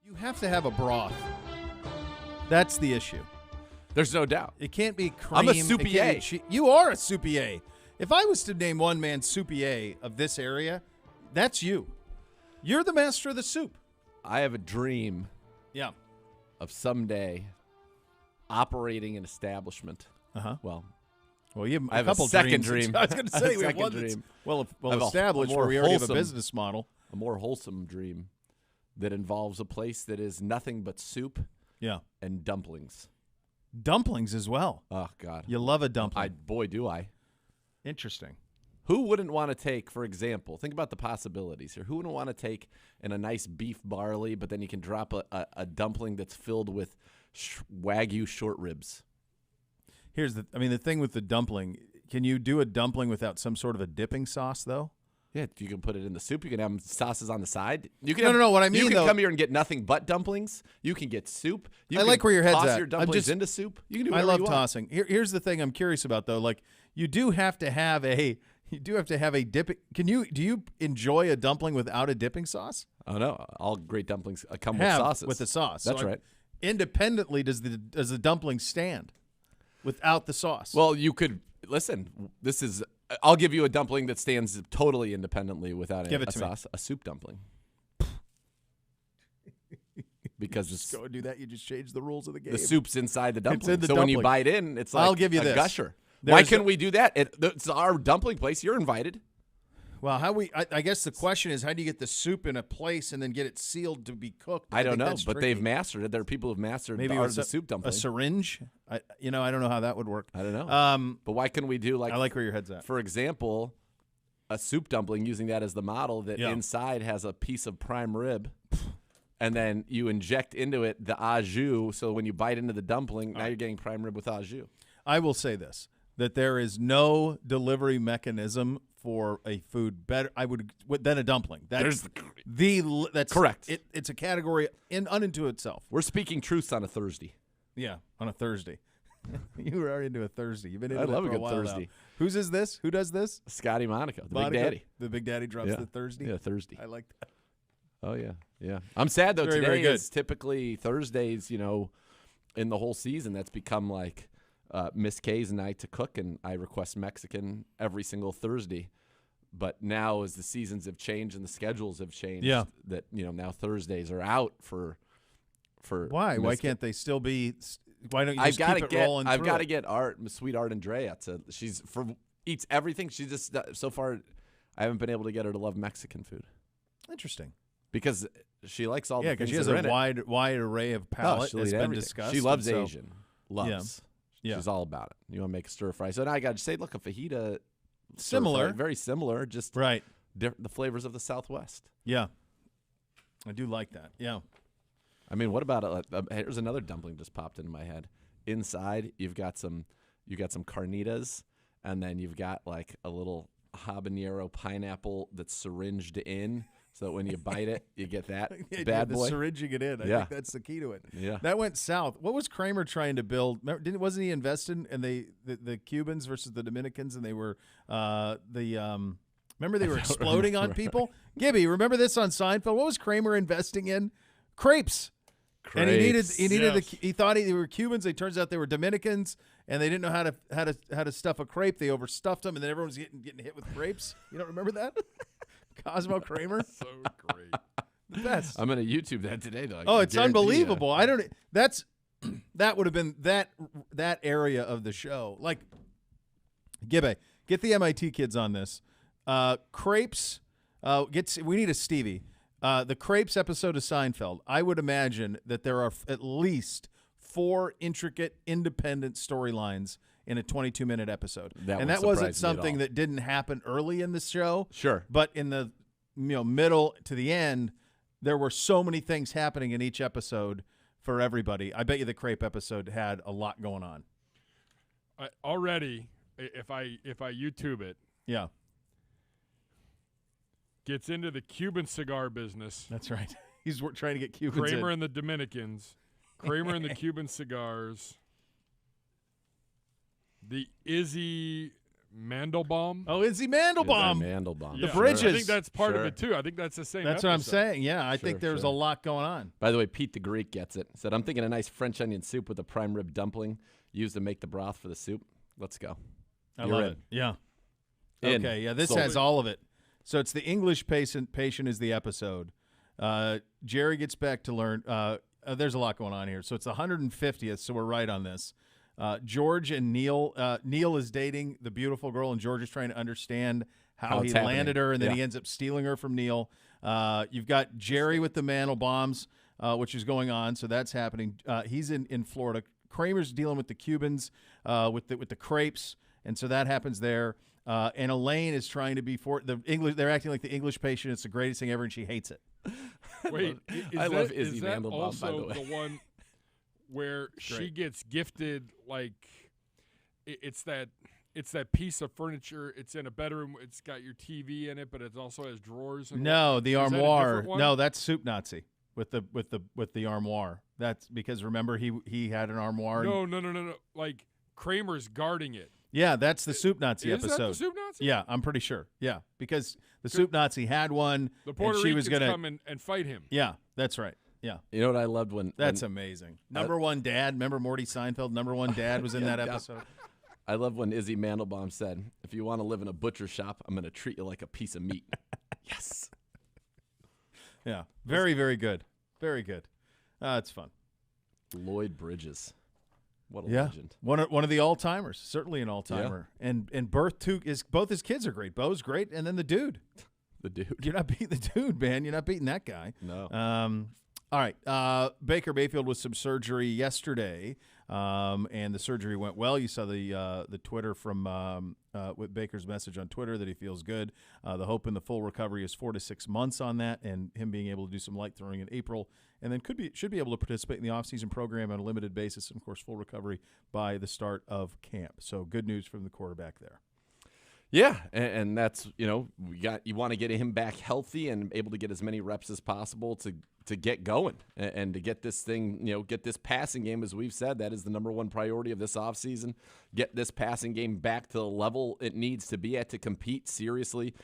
You have to have a broth. That's the issue. There's no doubt. It can't be cream. I'm a soupier. You are a soupier. If I was to name one man soupier of this area, that's you. You're the master of the soup. I have a dream Yeah. of someday operating an establishment. Uh-huh. Well, you have I have a couple a second dreams. dream. I was going to I have say a we have second one that's dream. well I have a established more where we already have a wholesome- business model. a more wholesome dream that involves a place that is nothing but soup Yeah. and dumplings. Dumplings as well. Oh, God. You love a dumpling. Boy, do I. Interesting. Who wouldn't want to take, for example, think about the possibilities here. Who wouldn't want to take a nice beef barley, but then you can drop a dumpling that's filled with Wagyu short ribs? Here's the thing with the dumpling, can you do a dumpling without some sort of a dipping sauce, though? Yeah, you can put it in the soup. You can have sauces on the side. You can No, what I mean, you can though, come here and get nothing but dumplings. You can get soup. You I can like where your head's toss at. your dumplings into soup. You can do I whatever love you want. tossing. Here's the thing I'm curious about, though. Like, you do have to have a dipping. Do you enjoy a dumpling without a dipping sauce? Oh no, all great dumplings come with sauces. With the sauce. That's So right. Independently, does the dumpling stand without the sauce? Well, you could listen. I'll give you a dumpling that stands totally independently without a sauce. A soup dumpling. Because just go and do that. You just change the rules of the game. The soup's inside the dumpling. It's in the so dumpling. when you bite in, it's like I'll give you a this. gusher. Why Why couldn't we do that? It's our dumpling place. You're invited. Well, I guess the question is, how do you get the soup in a place and then get it sealed to be cooked? I don't think know, that's but tricky. they've mastered it. There are people who've mastered Maybe the art it's of the soup dumpling. A syringe? I don't know how that would work. I don't know. But why couldn't we do I like where your head's at. For example, a soup dumpling using that as the model that inside has a piece of prime rib, and then you inject into it the au jus. So when you bite into the dumpling, now you're getting prime rib with au jus. I will say this, that there is no delivery mechanism for a food better than a dumpling. That's correct. It's a category unto itself. We're speaking truths on a Thursday. Yeah, on a Thursday. You were already into a Thursday. You've been into I that love for a good while Thursday. now. Whose is this? Who does this? Scotty Monaco, the Monica, Big Daddy. The Big Daddy drops the Thursday. Yeah, Thursday. I like that. Oh yeah, yeah. I'm sad though. Very, today very good. is typically Thursdays. In the whole season, that's become like Miss K's night to cook, and I request Mexican every single Thursday. But now, as the seasons have changed and the schedules have changed, that now Thursdays are out for. Why? Why can't they still be? Why don't you just keep it rolling? I've got to get sweet Art Andrea to. Eats everything. She just so far, I haven't been able to get her to love Mexican food. Interesting. Because she likes all the things because she has that a are in it. wide array of palate. She'll It's eat been everything. discussed. She loves so, Asian. Loves. Yeah. She's all about it. You want to make a stir fry. So now I got to say, look, a fajita. Similar. Stir fry, very similar. Just right. The flavors of the Southwest. Yeah. I do like that. Yeah. I mean, what about here's another dumpling just popped into my head. Inside, you got some carnitas, and then you've got like a little habanero pineapple that's syringed in, so that when you bite it, you get that bad boy. Syringing it in. I think that's the key to it. Yeah. That went south. What was Kramer trying to build? Wasn't he invested in the Cubans versus the Dominicans, and they were remember they were exploding on people? Gibby, remember this on Seinfeld? What was Kramer investing in? Crepes. And he thought they were Cubans. It turns out they were Dominicans, and they didn't know how to stuff a crepe. They overstuffed them, and then everyone was getting hit with crepes. You don't remember that? Cosmo Kramer. So great. The best. I'm gonna YouTube that today, though. Oh, it's unbelievable. That would have been that area of the show. Like, Gibby, get the MIT kids on this. Crepes. We need a Stevie. The Crepes episode of Seinfeld, I would imagine that there are at least 4 intricate, independent storylines in a 22-minute episode. That wasn't something that didn't happen early in the show. Sure. But in the middle to the end, there were so many things happening in each episode for everybody. I bet you the Crepe episode had a lot going on. Already, if I YouTube it, yeah, gets into the Cuban cigar business. That's right. He's trying to get Cubans Kramer in. and the Dominicans. Kramer and the Cuban cigars. The Izzy Mandelbaum. Oh, Izzy Mandelbaum. Mandelbaum. The Yeah, bridges. I think that's part of Sure. it too. I think that's the same. That's what I'm episode. saying. Yeah, I think there's a sure. lot going on. By the way, Pete the Greek gets it. Said, I'm thinking a nice French onion soup with a prime rib dumpling used to make the broth for the soup. Let's go. I You're love in. it. Yeah. In. Okay, yeah, this Sold. has all of it. So it's the English patient is the episode. Jerry gets back to learn. There's a lot going on here. So it's the 150th, so we're right on this. George and Neil. Neil is dating the beautiful girl, and George is trying to understand how he it's happening. landed her, and then Yeah. he ends up stealing her from Neil. You've got Jerry with the Mandelbaums, which is going on, so that's happening. He's in Florida. Kramer's dealing with the Cubans, with the crepes, and so that happens there. And Elaine is trying to be for the English. They're acting like the English patient. It's the greatest thing ever, and she hates it. Wait, I love is Izzy that Mandelbaum, also by the way. the one where she gets gifted like it's that piece of furniture. It's in a bedroom. It's got your TV in it, but it also has drawers. And No, the Is that a armoire. different one? No, that's Soup Nazi with the armoire. That's because remember he had an armoire. No. Like Kramer's guarding it. Yeah, that's the Soup Nazi Is episode. that the Soup Nazi? Yeah, I'm pretty sure. Yeah, because the Soup Nazi had one, The Puerto and she Ricans was gonna. come and fight him. Yeah, that's right. Yeah, You know what I loved when that's when, amazing. Number one dad. Remember Morty Seinfeld? Number one dad was in that episode. I love when Izzy Mandelbaum said, "If you want to live in a butcher shop, I'm going to treat you like a piece of meat." Yes. Yeah, very very good. Very good. It's fun. Lloyd Bridges. What a Yeah, legend. one of the all timers, certainly an all timer. And both his kids are great. Bo's great, and then the dude. The dude. You're not beating the dude, man. You're not beating that guy. No. All right. Baker Mayfield with some surgery yesterday, and the surgery went well. You saw the Twitter from with Baker's message on Twitter that he feels good. The hope in the full recovery is 4 to 6 months on that, and him being able to do some light throwing in April, and then should be able to participate in the offseason program on a limited basis, and of course full recovery by the start of camp. So good news from the quarterback there. Yeah, and that's, you want to get him back healthy and able to get as many reps as possible to get going and to get this thing, get this passing game, as we've said, that is the number one priority of this offseason. Get this passing game back to the level it needs to be at to compete seriously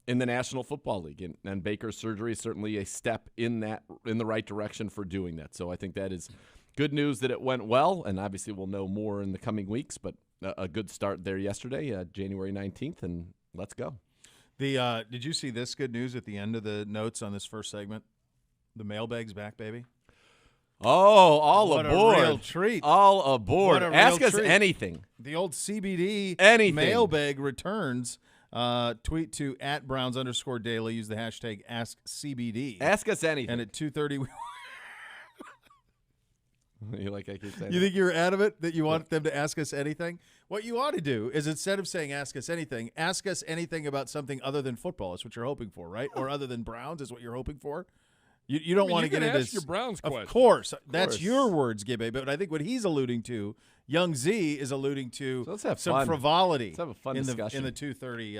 in the National Football League. And Baker's surgery is certainly a step in the right direction for doing that. So I think that is good news that it went well, and obviously we'll know more in the coming weeks, but a good start there yesterday, January 19th, and let's go. Did you see this good news at the end of the notes on this first segment? The mailbag's back, baby. Oh, all What aboard. a real treat. All aboard. What a real Ask us treat. anything. The old CBD Anything. mailbag returns. Tweet to @Browns_daily. Use the hashtag AskCBD. Ask us anything. And at 2:30, You like I keep saying you that? think you're out of it that you want them to ask us anything? What you ought to do is instead of saying ask us anything about something other than football. That's what you're hoping for, right? Or other than Browns is what you're hoping for. You don't want to get into ask your Browns Of question. course. That's course. your words, Gibby. But I think what he's alluding to, Young Z is alluding to So let's have some fun. frivolity. Let's have a fun in discussion. the 2:30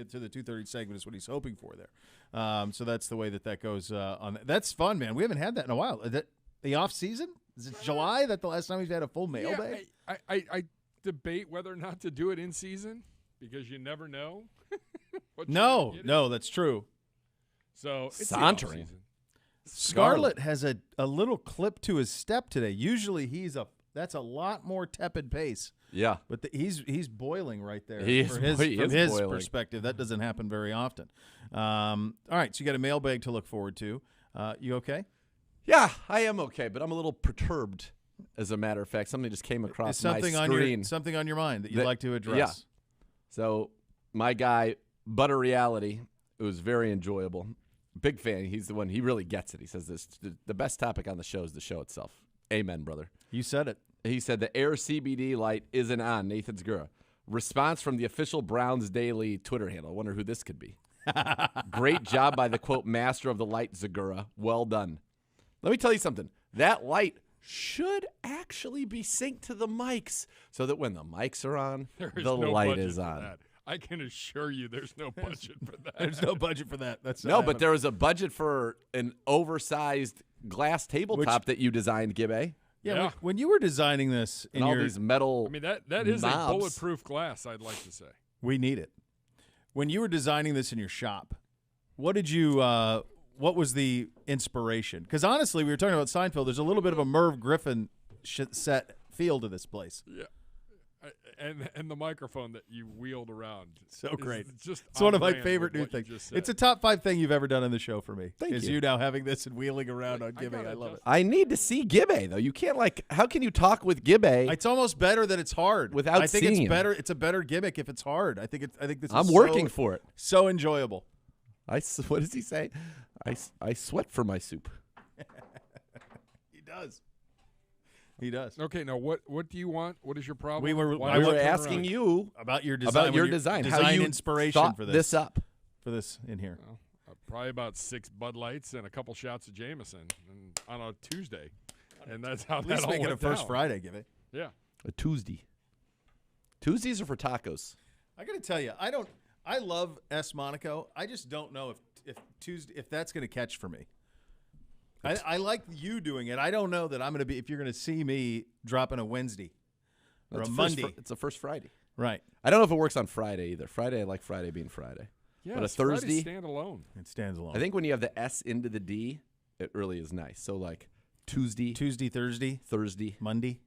to the 2:30 segment is what he's hoping for there. So that's the way that goes on. That's fun, man. We haven't had that in a while. Is that the off season? Is it July? That the last time we've had a full mailbag? Yeah, I debate whether or not to do it in season because you never know. what you're gonna get in. No, that's true. So it's the Sauntering. off-season. Scarlett has a little clip to his step today. Usually that's a lot more tepid pace. Yeah. But he's boiling right there. He is from his boiling. perspective, that doesn't happen very often. All right, so you got a mailbag to look forward to. You okay? Yeah, I am okay, but I'm a little perturbed, as a matter of fact. Something just came across Is something my on screen. something on your mind that you'd That- like to address? yeah. So my guy, Butter Reality, it was very enjoyable. Big fan. He's the one. He really gets it. He says this: the best topic on the show is the show itself. Amen, brother. You said it. He said the Air CBD light isn't on. Nathan Zegura. Response from the official Browns Daily Twitter handle. I wonder who this could be. Great job by the, quote, master of the light, Zegura. Well done. Let me tell you something. That light should actually be synced to the mics so that when the mics are on, There is the no light budget is for on. that. I can assure you there's no budget for that. There's no budget for that. That's No, but there was a budget for an oversized glass tabletop that you designed, Gibbe. Yeah. Yeah. When you were designing this in And all your these metal I mean, that is a knobs. bulletproof glass, I'd like to say. We need it. When you were designing this in your shop, what was the inspiration? Because honestly, we were talking about Seinfeld. There's a little bit of a Merv Griffin set feel to this place. Yeah. And the microphone that you wheeled around. So great. It's one of my favorite new things. It's a top 5 thing you've ever done on the show for me. Thank you. Now having this and wheeling around on Gibby. I love it. I need to see Gibby, though. You can't, how can you talk with Gibby? It's almost better that it's hard. Without I think seeing it's him. better. It's a better gimmick if it's hard. I think this I'm is working for it. So enjoyable. What does he say? I sweat for my soup. He does. He does. Okay, now what do you want? What is your problem? We were asking you about your design. How you inspiration thought for this up. For this in here. Well, probably about 6 Bud Lights and a couple shots of Jameson on a Tuesday. And that's how At least that all make it a went first down. Friday, give it. Yeah. A Tuesday. Tuesdays are for tacos. I got to tell you, I love S. Monaco. I just don't know if that's going to catch for me. I like you doing it. I don't know that I'm going to be, if you're going to see me dropping a Wednesday or a Monday. It's a first Friday. Right. I don't know if it works on Friday either. Friday, I like Friday being Friday. Yeah, but a Thursday. stand alone. It stands alone. I think when you have the S into the D, it really is nice. So Tuesday, Thursday, Thursday, Monday.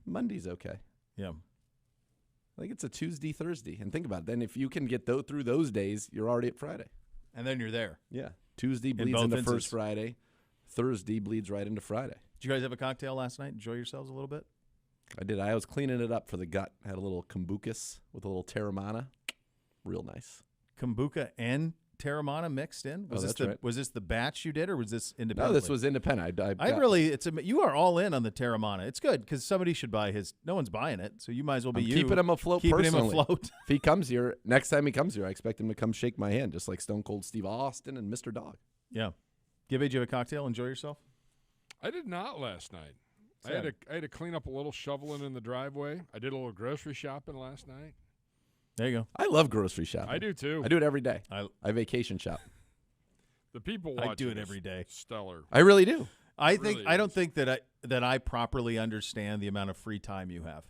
Monday's okay. Yeah. I think it's a Tuesday, Thursday. And think about it. Then if you can get through those days, you're already at Friday. And then you're there. Yeah. Tuesday bleeds both into instances. first Friday. Thursday bleeds right into Friday. Did you guys have a cocktail last night? Enjoy yourselves a little bit? I did. I was cleaning it up for the gut. Had a little kombuchas with a little Terramana. Real nice. Kombucha and Terramana mixed in? Was this the batch you did, or was this independent? No, this was independent. You are all in on the Terramana. It's good because somebody should buy his. No one's buying it, so you might as well be keeping him afloat keeping personally. him afloat. If he comes here, next time he comes here, I expect him to come shake my hand, just like Stone Cold Steve Austin and Mr. Dog. Yeah. Gibby, did you have a cocktail? Enjoy yourself? I did not last night. Sad. I had to clean up a little shoveling in the driveway. I did a little grocery shopping last night. There you go. I love grocery shopping. I do too. I do it every day. I vacation shop. The people watching I do it every day. Stellar. I really do. I don't think that I properly understand the amount of free time you have.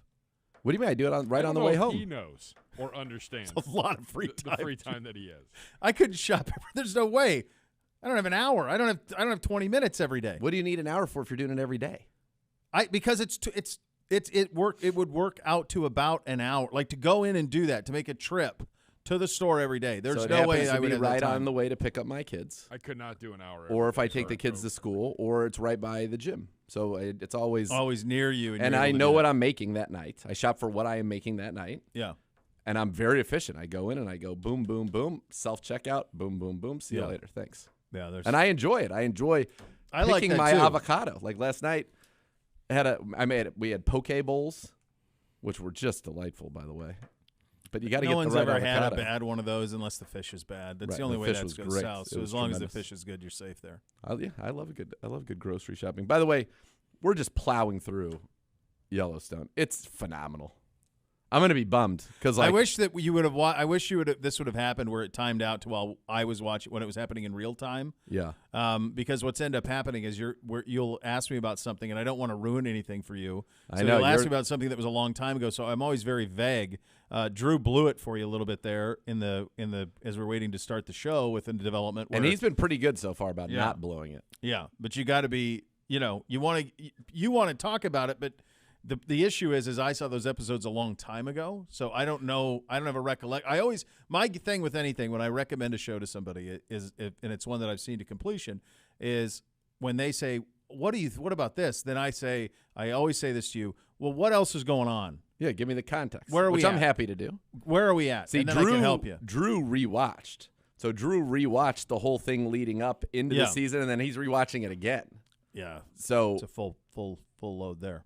What do you mean? I do it on the way home. He knows or understands It's a lot of free time. the free time that he has. I couldn't shop. There's no way. I don't have an hour. I don't have 20 minutes every day. What do you need an hour for if you're doing it every day? Because it would work out to about an hour. Like to go in and do that, to make a trip to the store every day. There's so no way I I would be have right that time. on the way to pick up my kids. I could not do an hour. Or if I take the kids to school, or it's right by the gym. So it's always near you. And I know what I'm making that night. I shop for what I am making that night. Yeah. And I'm very efficient. I go in and I go boom, boom, boom, self-checkout, boom, boom, boom. See you later. Thanks. Yeah. And I enjoy it. I enjoy picking my avocado. Like last night, we had poke bowls, which were just delightful, by the way. But you got to get the right avocado. No one's ever had a bad one of those unless the fish is bad. That's the only way that goes south. So as long as the fish is good, you're safe there. I love good grocery shopping. By the way, we're just plowing through Yellowstone. It's phenomenal. I'm gonna be bummed because I wish that you would have. I wish you would. This would have happened where it timed out to while I was watching when it was happening in real time. Yeah. Because what's end up happening is you'll ask me about something and I don't want to ruin anything for you. So I know you'll ask me about something that was a long time ago. So I'm always very vague. Drew blew it for you a little bit there in the as we're waiting to start the show within the development. And he's been pretty good so far about not blowing it. Yeah, but you got to be. You want to talk about it, but. The issue is I saw those episodes a long time ago, so I don't know. I don't have a recollect. My thing with anything when I recommend a show to somebody is, and it's one that I've seen to completion, is when they say, what about this? Then I always say this to you. Well, what else is going on? Yeah, give me the context. Where are we which at? I'm happy to do. Where are we at? See, and then Drew, I can help you. Drew rewatched. So Drew rewatched the whole thing leading up into the season, and then he's rewatching it again. Yeah. So it's a full load there.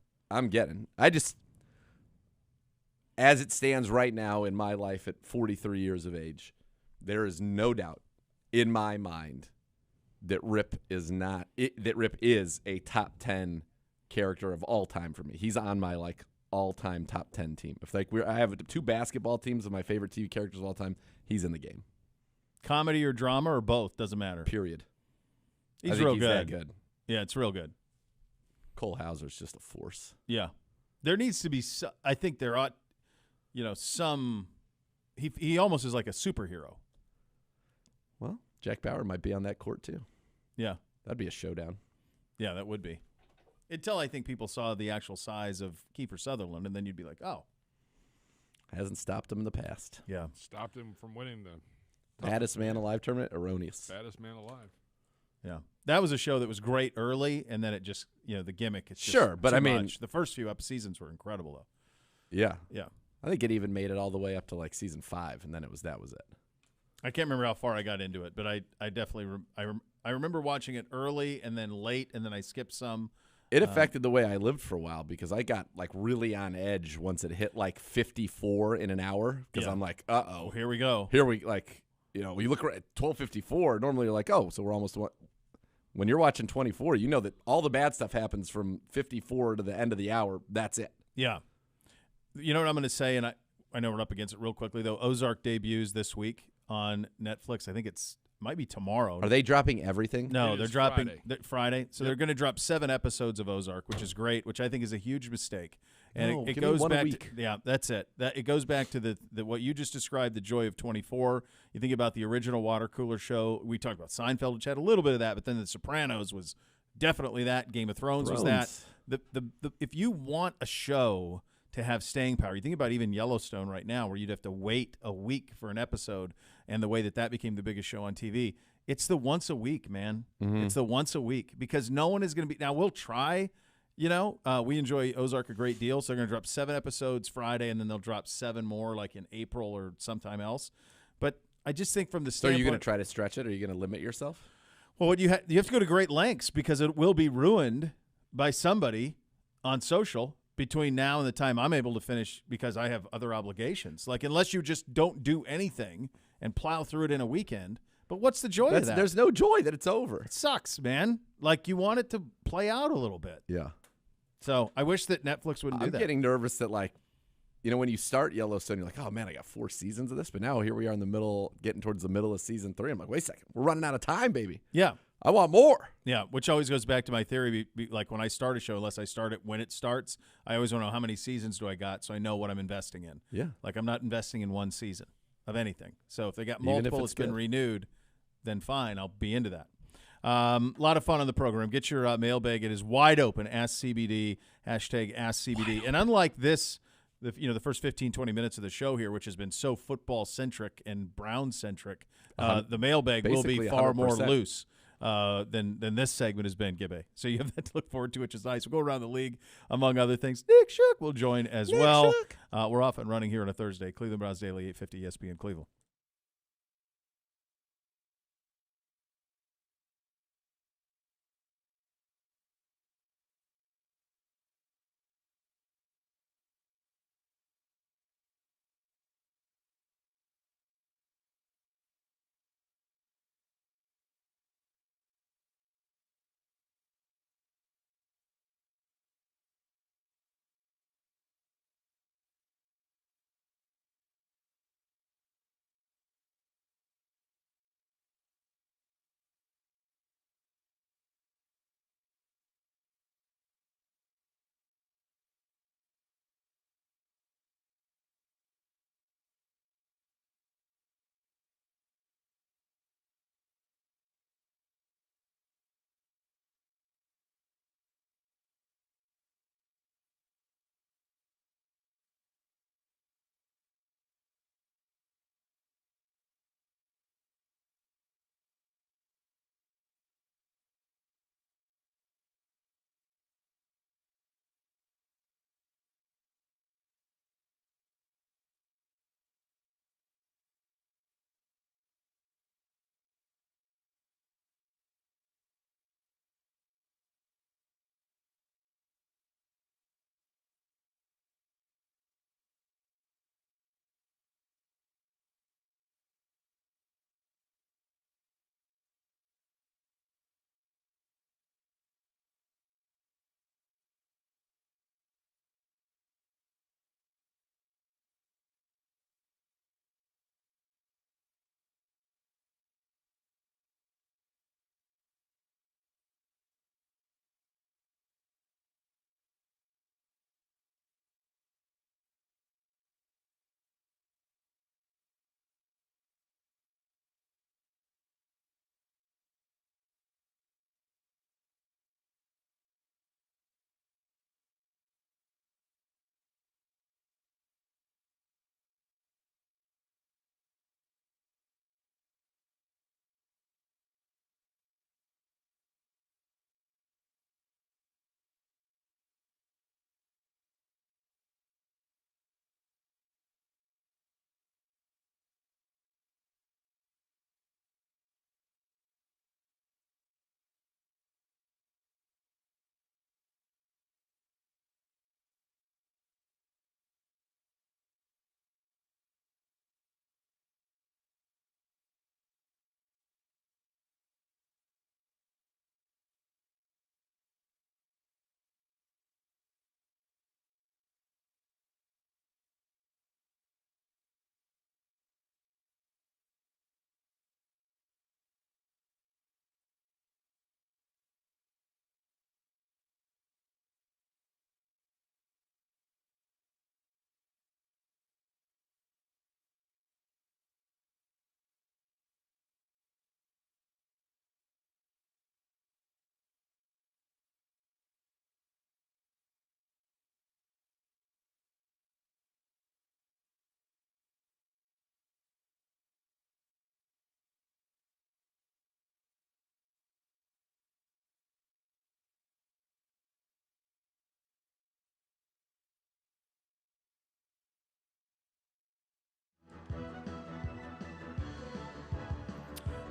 As it stands right now in my life at 43 years of age, there is no doubt in my mind that Rip is a top 10 character of all time for me. He's on my all-time top 10 team. If I have 2 basketball teams of my favorite TV characters of all time, he's in the game. Comedy or drama or both, doesn't matter. Period. He's real good. That good. Yeah, it's real good. Cole Hauser's just a force. Yeah. There needs to be I think there ought some he almost is like a superhero. Well, Jack Bauer might be on that court too. Yeah. That'd be a showdown. Yeah, that would be. Until I think people saw the actual size of Kiefer Sutherland, and then you'd be like, oh. Hasn't stopped him in the past. Yeah. Stopped him from winning the Baddest man alive tournament, erroneous. baddest man alive. Yeah. That was a show that was great early, and then it just, the gimmick. It's just Sure, but too I mean- much. The first few seasons were incredible, though. Yeah. Yeah. I think it even made it all the way up to like season 5, and then that was it. I can't remember how far I got into it, but I definitely I remember watching it early and then late, and then I skipped some. It affected the way I lived for a while because I got like really on edge once it hit like 54 in an hour because Yeah. I'm like, Oh, here we go. here we like, we look at 12:54. Normally you're like, oh, so we're almost. When you're watching 24, you know that all the bad stuff happens from 54 to the end of the hour. That's it. Yeah. You know what I'm going to say, and I know we're up against it real quickly, though. Ozark debuts this week on Netflix. I think might be tomorrow. Are they dropping everything? No, It they're is dropping Friday. Friday. So they're going to drop 7 episodes of Ozark, which is great, which I think is a huge mistake. And No, it give me goes one a back week. to, yeah, that's it. It goes back to the what you just described, the joy of 24. You think about the original water cooler show. We talked about Seinfeld, which had a little bit of that, but then The Sopranos was definitely that. Game of Thrones was that. If you want a show to have staying power, you think about even Yellowstone right now, where you'd have to wait a week for an episode, and the way that became the biggest show on TV. It's the once a week, man. It's the once a week because no one is going to be. Now we'll try. We enjoy Ozark a great deal, so they're going to drop 7 episodes Friday, and then they'll drop 7 more like in April or sometime else. But I just think from the So are standpoint, you going to try to stretch it, or are you going to limit yourself? well, what you have to go to great lengths because it will be ruined by somebody on social between now and the time I'm able to finish because I have other obligations. Like unless you just don't do anything and plow through it in a weekend. But what's the joy of that? There's no joy that it's over. It sucks, man. Like you want it to play out a little bit. Yeah. So I wish that Netflix wouldn't do I'm that. getting nervous that like, when you start Yellowstone, you're like, oh man, I got 4 seasons of this. But now here we are in the middle, getting towards the middle of season 3. I'm like, wait a second, we're running out of time, baby. Yeah. I want more. Yeah, which always goes back to my theory. Like when I start a show, unless I start it when it starts, I always want to know how many seasons do I got so I know what I'm investing in. Yeah. Like I'm not investing in one season of anything. So if they got Even if multiple, it's it's been good. renewed, then fine, I'll be into that. A lot of fun on the program. Get your mailbag. It is wide open. Ask CBD, hashtag Ask CBD. And unlike this, the first 15, 20 minutes of the show here, which has been so football-centric and Brown-centric, the mailbag will be Basically far more 100%. loose than this segment has been, Gibbe. So you have that to look forward to, which is nice. We'll go around the league, among other things. Nick Shook will join as well. We're off and running here on a Thursday. Cleveland Browns Daily, 850 ESPN Cleveland.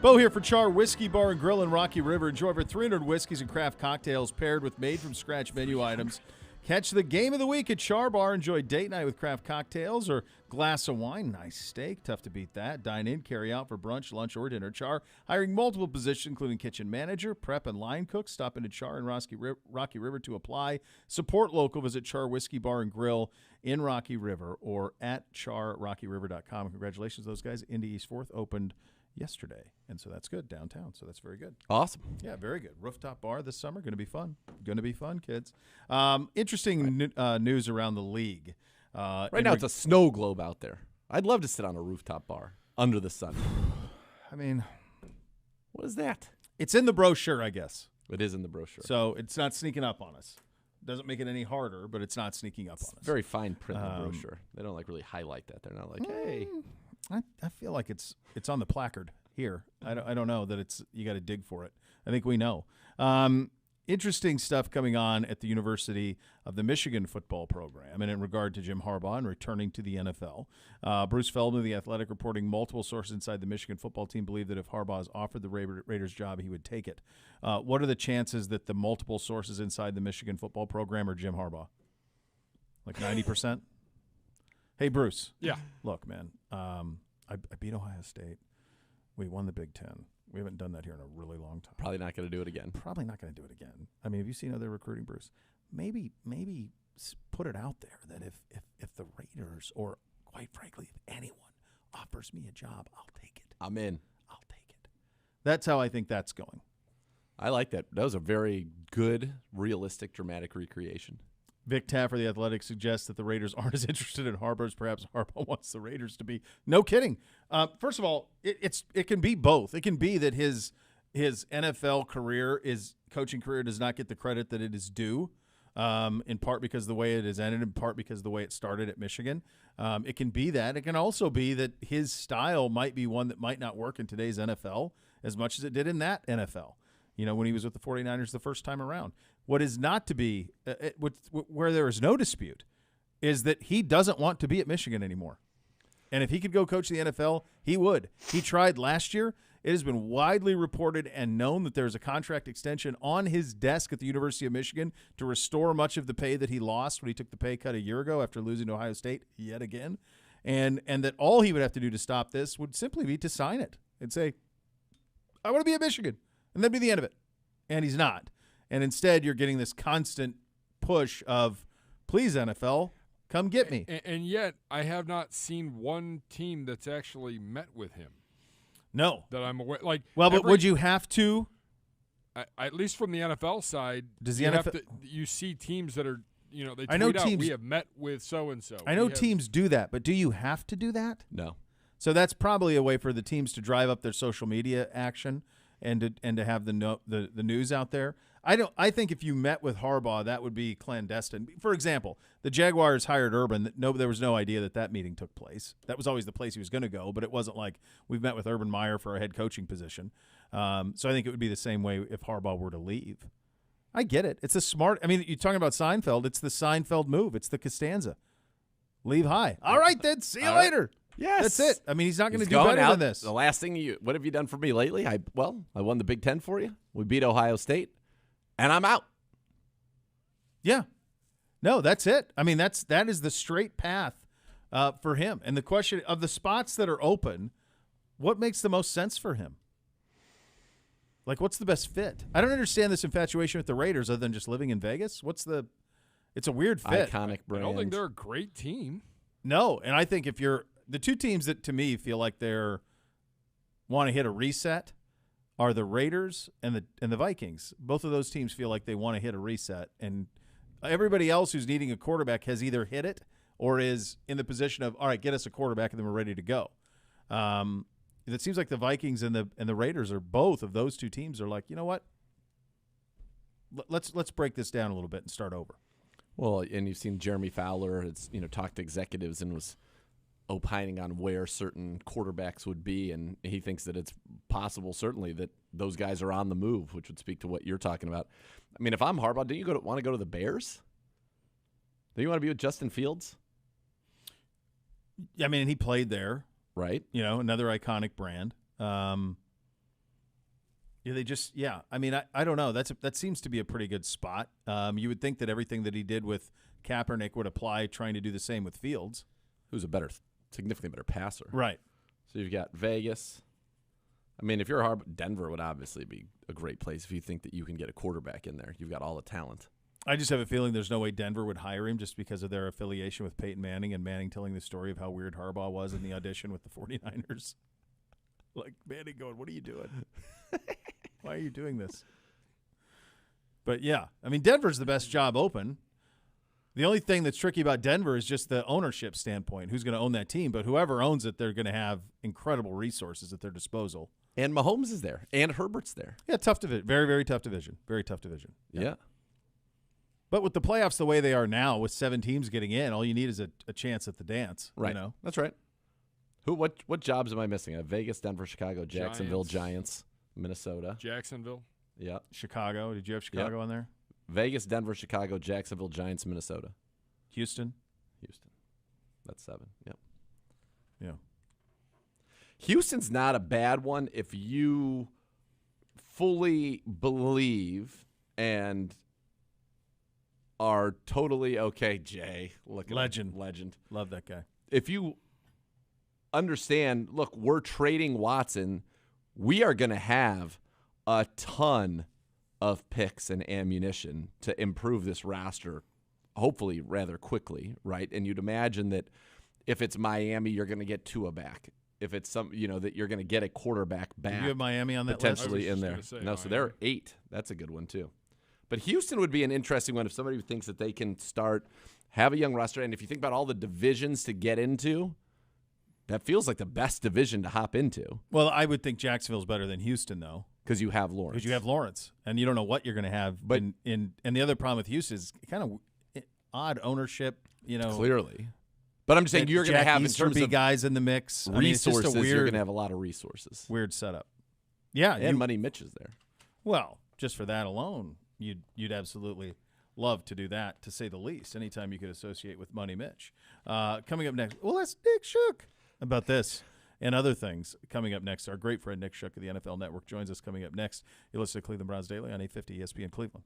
Beau here for Char Whiskey Bar and Grill in Rocky River. Enjoy over 300 whiskeys and craft cocktails paired with made-from-scratch menu items. Catch the game of the week at Char Bar. Enjoy date night with craft cocktails or glass of wine. Nice steak. Tough to beat that. Dine in, carry out for brunch, lunch, or dinner. Char hiring multiple positions, including kitchen manager, prep, and line cook. Stop into Char in Rocky River to apply. Support local. Visit Char Whiskey Bar and Grill in Rocky River or at charrockyriver.com. Congratulations, those guys. Indy East 4th opened yesterday, and so that's good downtown, so that's very good. Awesome. Yeah, very good. Rooftop bar this summer, going to be fun. Going to be fun, kids. Interesting news around the league. Right now it's a snow globe out there. I'd love to sit on a rooftop bar under the sun. I mean, what is that? It's in the brochure, I guess. It is in the brochure. So it's not sneaking up on us. Doesn't make it any harder, but it's not sneaking up on us. Very fine print in the brochure. They don't really highlight that. They're not like, hey. I feel like it's on the placard here. I don't know that it's you got to dig for it. I think we know. Interesting stuff coming on at the University of the Michigan football program, and in regard to Jim Harbaugh and returning to the NFL. Bruce Feldman of The Athletic reporting multiple sources inside the Michigan football team believe that if Harbaugh is offered the Raiders job, he would take it. What are the chances that the multiple sources inside the Michigan football program are Jim Harbaugh? Like 90%? Hey, Bruce. Yeah. Look, man, I beat Ohio State. We won the Big Ten. We haven't done that here in a really long time. Probably not going to do it again. Probably not going to do it again. I mean, have you seen other recruiting, Bruce? Maybe put it out there that if the Raiders, or quite frankly, if anyone offers me a job, I'll take it. I'm in. I'll take it. That's how I think that's going. I like that. That was a very good, realistic, dramatic recreation. Vic Taffer, The Athletic, suggests that the Raiders aren't as interested in Harbaugh as perhaps Harbaugh wants the Raiders to be. No kidding. First of all, it can be both. It can be that his NFL career, his coaching career, does not get the credit that it is due, in part because of the way it has ended, in part because of the way it started at Michigan. It can be that. It can also be that his style might be one that might not work in today's NFL as much as it did in that NFL, when he was with the 49ers the first time around. What is not to be, where there is no dispute, is that he doesn't want to be at Michigan anymore. And if he could go coach the NFL, he would. He tried last year. It has been widely reported and known that there's a contract extension on his desk at the University of Michigan to restore much of the pay that he lost when he took the pay cut a year ago after losing to Ohio State yet again. And that all he would have to do to stop this would simply be to sign it and say, I want to be at Michigan. And that'd be the end of it. And he's not. And instead, you're getting this constant push of, please, NFL, come get me. And yet, I have not seen one team that's actually met with him. No. That I'm aware. But would you have to? At least from the NFL side, does the NFL? You see teams that are, they tweet I know out, teams, we have met with so-and-so. I know teams do that, but do you have to do that? No. So that's probably a way for the teams to drive up their social media action and to have the news out there. I think if you met with Harbaugh, that would be clandestine. For example, the Jaguars hired Urban. There was no idea that meeting took place. That was always the place he was going to go, but it wasn't like we've met with Urban Meyer for a head coaching position. So I think it would be the same way if Harbaugh were to leave. I get it. It's a smart – I mean, you're talking about Seinfeld. It's the Seinfeld move. It's the Costanza. Leave high. All right, then. See you later. Yes. That's it. I mean, he's not going to do going better out, than this. The last thing what have you done for me lately? I won the Big Ten for you. We beat Ohio State, and I'm out. Yeah. No, that's it. I mean, that is the straight path for him. And the question of the spots that are open, what makes the most sense for him? Like, what's the best fit? I don't understand this infatuation with the Raiders other than just living in Vegas. It's a weird fit. Iconic brand. I don't think they're a great team. No, and I think if you're the two teams that to me feel like they're want to hit a reset are the Raiders and the Vikings. Both of those teams feel like they want to hit a reset, and everybody else who's needing a quarterback has either hit it or is in the position of, all right, get us a quarterback and then we're ready to go. It seems like the Vikings and the Raiders are both of those two teams are like, you know what? Let's break this down a little bit and start over. Well, and you've seen Jeremy Fowler has talked to executives and was opining on where certain quarterbacks would be, and he thinks that it's possible, certainly, that those guys are on the move, which would speak to what you're talking about. I mean, if I'm Harbaugh, don't you want to go to the Bears? Do you want to be with Justin Fields? I mean, he played there. Right. Another iconic brand. Yeah, they just I mean, I don't know. That seems to be a pretty good spot. You would think that everything that he did with Kaepernick would apply, trying to do the same with Fields, who's a significantly better passer. right? So you've got Vegas. I mean, if you're hard, Denver would obviously be a great place if you think that you can get a quarterback in there. You've got all the talent. I just have a feeling there's no way Denver would hire him just because of their affiliation with Peyton Manning and Manning telling the story of how weird Harbaugh was in the audition with the 49ers. Like Manning going, "What are you doing? Why are you doing this?" But yeah, I mean, Denver's the best job open. The only thing that's tricky about Denver is just the ownership standpoint. Who's going to own that team? But whoever owns it, they're going to have incredible resources at their disposal. And Mahomes is there. And Herbert's there. Yeah, tough division. Very, very tough division. Very tough division. Yeah. But with the playoffs the way they are now, with 7 teams getting in, all you need is a chance at the dance. Right. You know? That's right. What jobs am I missing? I have Vegas, Denver, Chicago, Jacksonville, Giants, Minnesota. Jacksonville. Yeah. Chicago. Did you have Chicago on there? Vegas, Denver, Chicago, Jacksonville, Giants, Minnesota. Houston. That's 7. Yep. Yeah. Houston's not a bad one if you fully believe and are totally okay. Jay, look at Legend. Legend. Love that guy. If you understand, look, we're trading Watson. We are going to have a ton of picks and ammunition to improve this roster, hopefully rather quickly, right? And you'd imagine that if it's Miami, you're going to get Tua back. If it's that you're going to get a quarterback back. You have Miami on that potentially list? in there. No, so they're 8. That's a good one too. But Houston would be an interesting one if somebody thinks that they can have a young roster. And if you think about all the divisions to get into, that feels like the best division to hop into. Well, I would think Jacksonville's better than Houston, though. Because you have Lawrence. Because you have Lawrence, and you don't know what you're going to have. But and the other problem with Houston is kind of odd ownership. Clearly. But I'm just saying you're going to have in terms of guys in the mix. Resources. I mean, You're going to have a lot of resources. Weird setup. Yeah, and Money Mitch is there. Well, just for that alone, you'd absolutely love to do that, to say the least. Anytime you could associate with Money Mitch. Coming up next, well, that's Nick Shook about this and other things. Coming up next, our great friend Nick Shook of the NFL Network joins us. Coming up next, you listen to Cleveland Browns Daily on 850 ESPN Cleveland.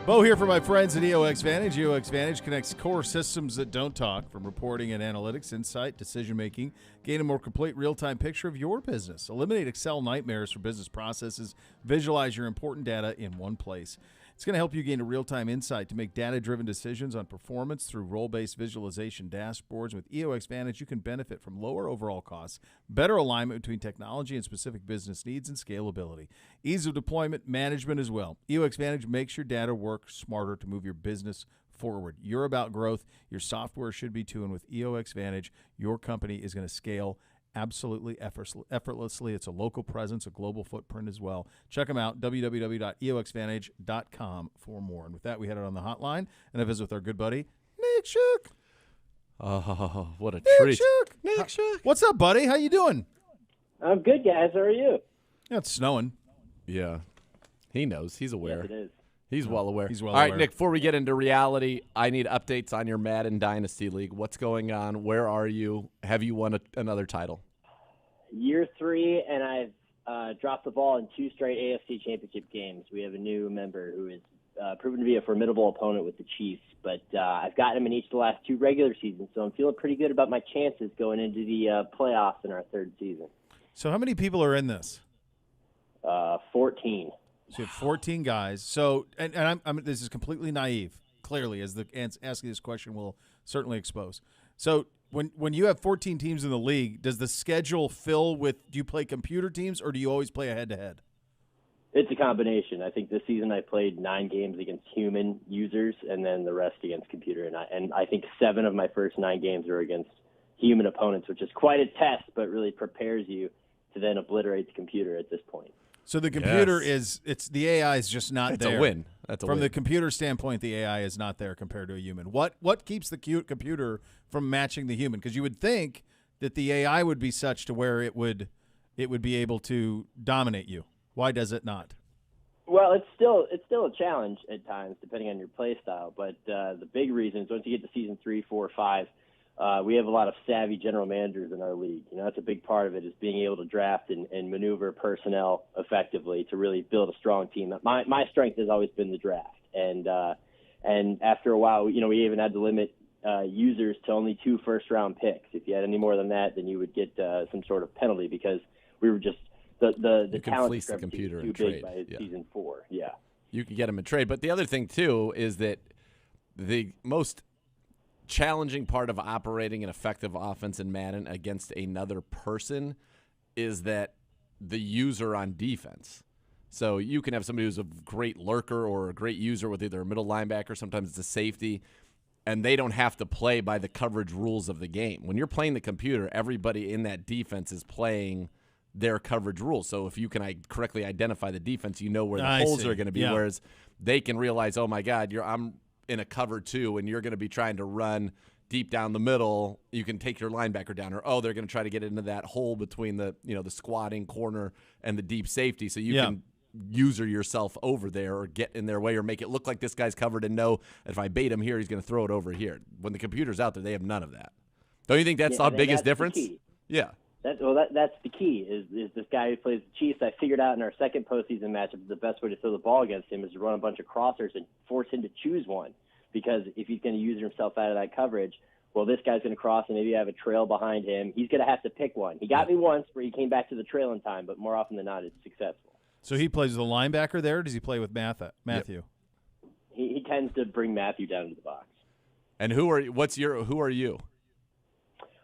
Beau here for my friends at EOX Vantage. EOX Vantage connects core systems that don't talk, from reporting and analytics, insight, decision-making. Gain a more complete real-time picture of your business. Eliminate Excel nightmares for business processes. Visualize your important data in one place. It's going to help you gain a real-time insight to make data-driven decisions on performance through role-based visualization dashboards. With EOX Vantage, you can benefit from lower overall costs, better alignment between technology and specific business needs, and scalability. Ease of deployment, management as well. EOX Vantage makes your data work smarter to move your business forward. You're about growth. Your software should be too, and with EOX Vantage, your company is going to scale absolutely effortlessly. It's a local presence, a global footprint as well. Check them out, www.eoxvantage.com for more. And with that, we head out on the hotline and I visit with our good buddy, Nick Shook. Oh, what a Nick treat. Shook. Nick Shook. What's up, buddy? How you doing? I'm good, guys. How are you? Yeah, it's snowing. Yeah. He knows. He's aware. Yes, it is. He's well aware. He's well All right, aware. Nick, before we get into reality, I need updates on your Madden Dynasty League. What's going on? Where are you? Have you won another title? Year 3, and I've dropped the ball in 2 straight AFC Championship games. We have a new member who is proven to be a formidable opponent with the Chiefs, but I've gotten him in each of the last 2 regular seasons, so I'm feeling pretty good about my chances going into the playoffs in our 3rd season. So how many people are in this? 14. So you have 14 guys. So, and I'm this is completely naive, clearly, as the asking this question will certainly expose. So when you have 14 teams in the league, does the schedule fill with, do you play computer teams or do you always play a head-to-head? It's a combination. I think this season I played 9 games against human users and then the rest against computer. And I think 7 of my first 9 games are against human opponents, which is quite a test, but really prepares you to then obliterate the computer at this point. So the computer the AI is just not there. It's a win. That's a From win. the computer standpoint, the AI is not there compared to a human. What keeps the computer from matching the human? Because you would think that the AI would be such to where it would be able to dominate you. Why does it not? Well, it's still a challenge at times, depending on your play style. But the big reason is once you get to season 3, 4, 5, we have a lot of savvy general managers in our league. You know, that's a big part of it, is being able to draft and maneuver personnel effectively to really build a strong team. My strength has always been the draft, and after a while, you know, we even had to limit users to only 2 first-round picks. If you had any more than that, then you would get some sort of penalty, because we were just the You can talent fleece the discrepancy computer was in too big trade. by season 4. Yeah. You can get them in trade. But the other thing, too, is that the most challenging part of operating an effective offense in Madden against another person is that the user on defense. So you can have somebody who's a great lurker or a great user with either a middle linebacker, sometimes it's a safety, and they don't have to play by the coverage rules of the game. When you're playing the computer, everybody in that defense is playing their coverage rules. So if you can correctly identify the defense, you know where the holes are going to be, whereas they can realize, oh, my God, I'm in a cover 2 and you're going to be trying to run deep down the middle. You can take your linebacker down, or, oh, they're going to try to get into that hole between the squatting corner and the deep safety. So you can user yourself over there or get in their way or make it look like this guy's covered and know if I bait him here, he's going to throw it over here. When the computer's out there, they have none of that. Don't you think that's the biggest difference? Yeah. That's the key is this guy who plays the Chiefs. I figured out in our second postseason matchup the best way to throw the ball against him is to run a bunch of crossers and force him to choose one. Because if he's going to use himself out of that coverage, well, this guy's going to cross and maybe have a trail behind him. He's going to have to pick one. He got me once where he came back to the trail in time, but more often than not, it's successful. So he plays with a linebacker there, or does he play with Matthew? Yep. He tends to bring Matthew down to the box. And who are you?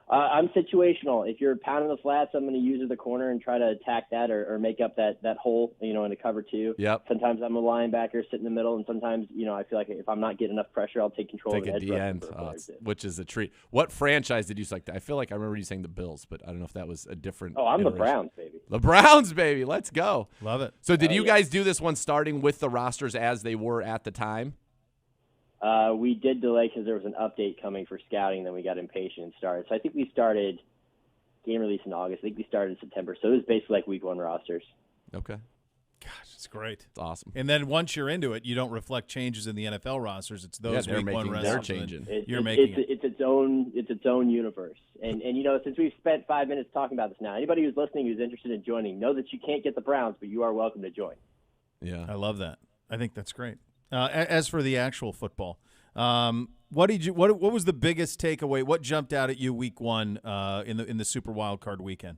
I'm situational. If you're pounding the flats, I'm going to use the corner and try to attack that or make up that hole, in a cover 2. Yep. Sometimes I'm a linebacker, sit in the middle, and sometimes, I feel like if I'm not getting enough pressure, I'll take control of an edge end, which is a treat. What franchise did you select? I feel like I remember you saying the Bills, but I don't know if that was a different. Oh, I'm iteration. the Browns, baby. The Browns, baby. Let's go. Love it. So did you guys do this one starting with the rosters as they were at the time? We did delay because there was an update coming for scouting, then we got impatient and started. So I think we started game release in August. I think we started in September. So it was basically like week 1 rosters. Okay. Gosh, it's great. It's awesome. And then once you're into it, you don't reflect changes in the NFL rosters. It's those week 1 rosters. They're changing. It's its own universe. And since we've spent 5 minutes talking about this now, anybody who's listening who's interested in joining, know that you can't get the Browns, but you are welcome to join. Yeah. I love that. I think that's great. As for the actual football, what was the biggest takeaway? What jumped out at you week one in the Super Wild Card weekend?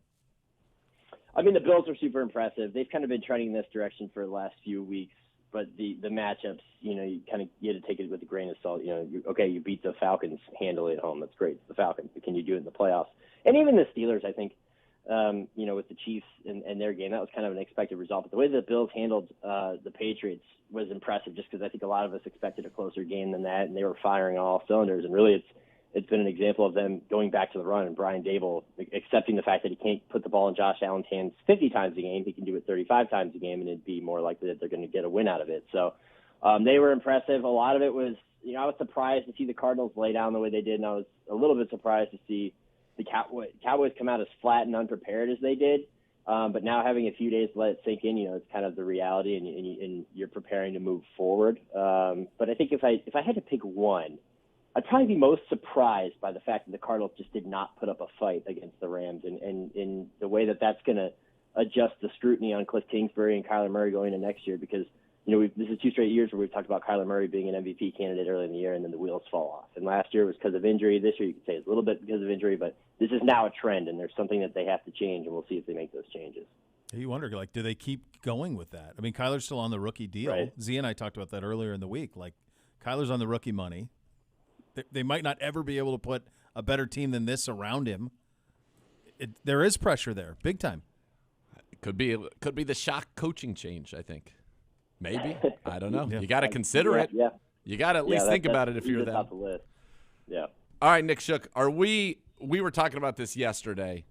I mean, the Bills are super impressive. They've kind of been trending in this direction for the last few weeks, but the matchups, you had to take it with a grain of salt. You beat the Falcons handily at home. That's great. It's the Falcons, but can you do it in the playoffs? And even the Steelers, I think, with the Chiefs and their game, that was kind of an expected result. But the way the Bills handled the Patriots was impressive, just because I think a lot of us expected a closer game than that, and they were firing on all cylinders. And really, it's been an example of them going back to the run, and Brian Dable accepting the fact that he can't put the ball in Josh Allen's hands 50 times a game. He can do it 35 times a game, and it'd be more likely that they're going to get a win out of it. So they were impressive. A lot of it was, I was surprised to see the Cardinals lay down the way they did, and I was a little bit surprised to see the Cowboys come out as flat and unprepared as they did. But now having a few days to let it sink in, it's kind of the reality, and you're preparing to move forward. But I think if I had to pick one, I'd probably be most surprised by the fact that the Cardinals just did not put up a fight against the Rams, and in the way that's going to adjust the scrutiny on Cliff Kingsbury and Kyler Murray going into next year, because this is 2 straight years where we've talked about Kyler Murray being an MVP candidate early in the year, and then the wheels fall off. And last year was because of injury. This year you could say it's a little bit because of injury, but this is now a trend, and there's something that they have to change, and we'll see if they make those changes. You wonder, do they keep going with that? I mean, Kyler's still on the rookie deal. Right. Z and I talked about that earlier in the week. Kyler's on the rookie money. They might not ever be able to put a better team than this around him. There is pressure there, big time. Could be the shock coaching change, I think. Maybe. I don't know. Yeah. You got to consider it. Yeah. You got to at least think about it if you're them. Top of the list. Yeah. All right, Nick Shook, we were talking about this yesterday.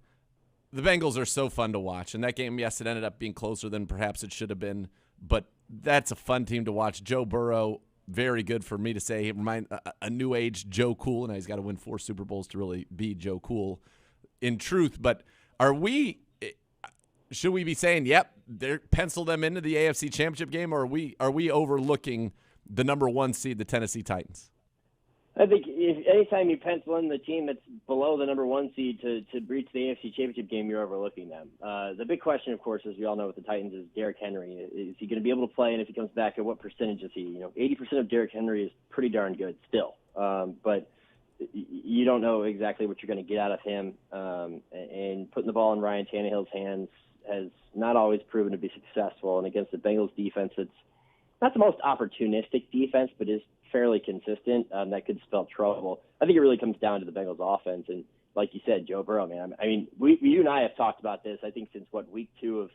The Bengals are so fun to watch, and that game, yes, it ended up being closer than perhaps it should have been, but that's a fun team to watch. Joe Burrow, very good for me to say. He reminds a new age Joe Cool, and he's got to win 4 Super Bowls to really be Joe Cool in truth. But should we be saying, yep, they're pencil them into the AFC Championship game, or are we overlooking the number 1 seed, the Tennessee Titans? I think anytime you pencil in the team that's below the number 1 seed to reach the AFC Championship game, you're overlooking them. The big question, of course, as we all know with the Titans, is Derrick Henry. Is he going to be able to play? And if he comes back, at what percentage is he? 80% of Derrick Henry is pretty darn good still. But you don't know exactly what you're going to get out of him. And putting the ball in Ryan Tannehill's hands has not always proven to be successful. And against the Bengals defense, it's not the most opportunistic defense, but is fairly consistent. That could spell trouble. I think it really comes down to the Bengals offense. And like you said, Joe Burrow, man, I mean, you and I have talked about this, I think, since week 2 of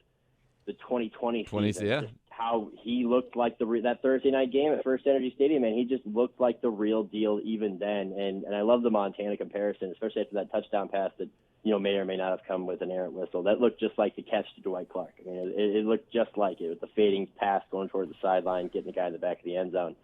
the 2020 season. Yeah. Just how he looked like that Thursday night game at First Energy Stadium, and he just looked like the real deal even then. And I love the Montana comparison, especially after that touchdown pass that, may or may not have come with an errant whistle. That looked just like the catch to Dwight Clark. I mean, it looked just like it with the fading pass going toward the sideline, getting the guy in the back of the end zone.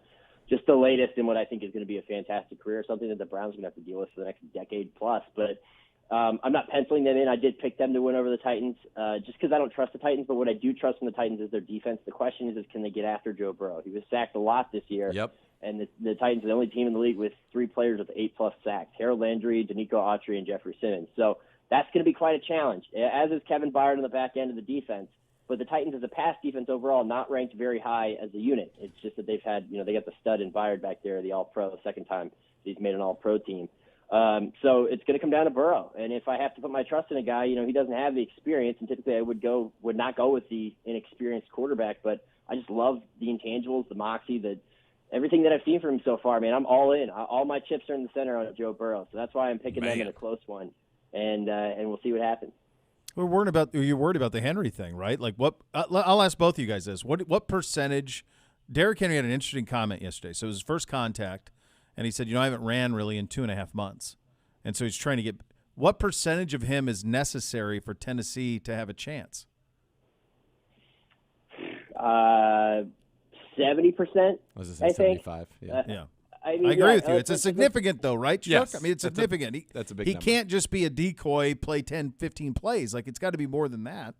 Just the latest in what I think is going to be a fantastic career, something that the Browns are going to have to deal with for the next decade plus. But I'm not penciling them in. I did pick them to win over the Titans just because I don't trust the Titans. But what I do trust in the Titans is their defense. The question is can they get after Joe Burrow? He was sacked a lot this year. Yep. And the Titans are the only team in the league with 3 players with 8+ sacks: Harold Landry, Danico Autry, and Jeffrey Simmons. So that's going to be quite a challenge, as is Kevin Byard on the back end of the defense. But the Titans, as a pass defense overall, not ranked very high as a unit. It's just that they've had, they got the stud in Byard back there, the All-Pro, the second time he's made an All-Pro team. So it's going to come down to Burrow. And if I have to put my trust in a guy, he doesn't have the experience, and typically I would not go with the inexperienced quarterback. But I just love the intangibles, the moxie, everything that I've seen from him so far. Man, I'm all in. All my chips are in the center on Joe Burrow. So that's why I'm picking them in a close one. And we'll see what happens. You're worried about the Henry thing, right? What? I'll ask both of you guys this. What percentage? Derrick Henry had an interesting comment yesterday. So it was his first contact, and he said, I haven't ran really in 2.5 months, and so he's trying to get. What percentage of him is necessary for Tennessee to have a chance? 70%. Was it 75? Yeah. Yeah. I mean, I agree with you. It's a significant, though, right, Chuck? Yes. I mean, it's significant. That's a big He number. can't just be a decoy, play 10, 15 plays. It's got to be more than that.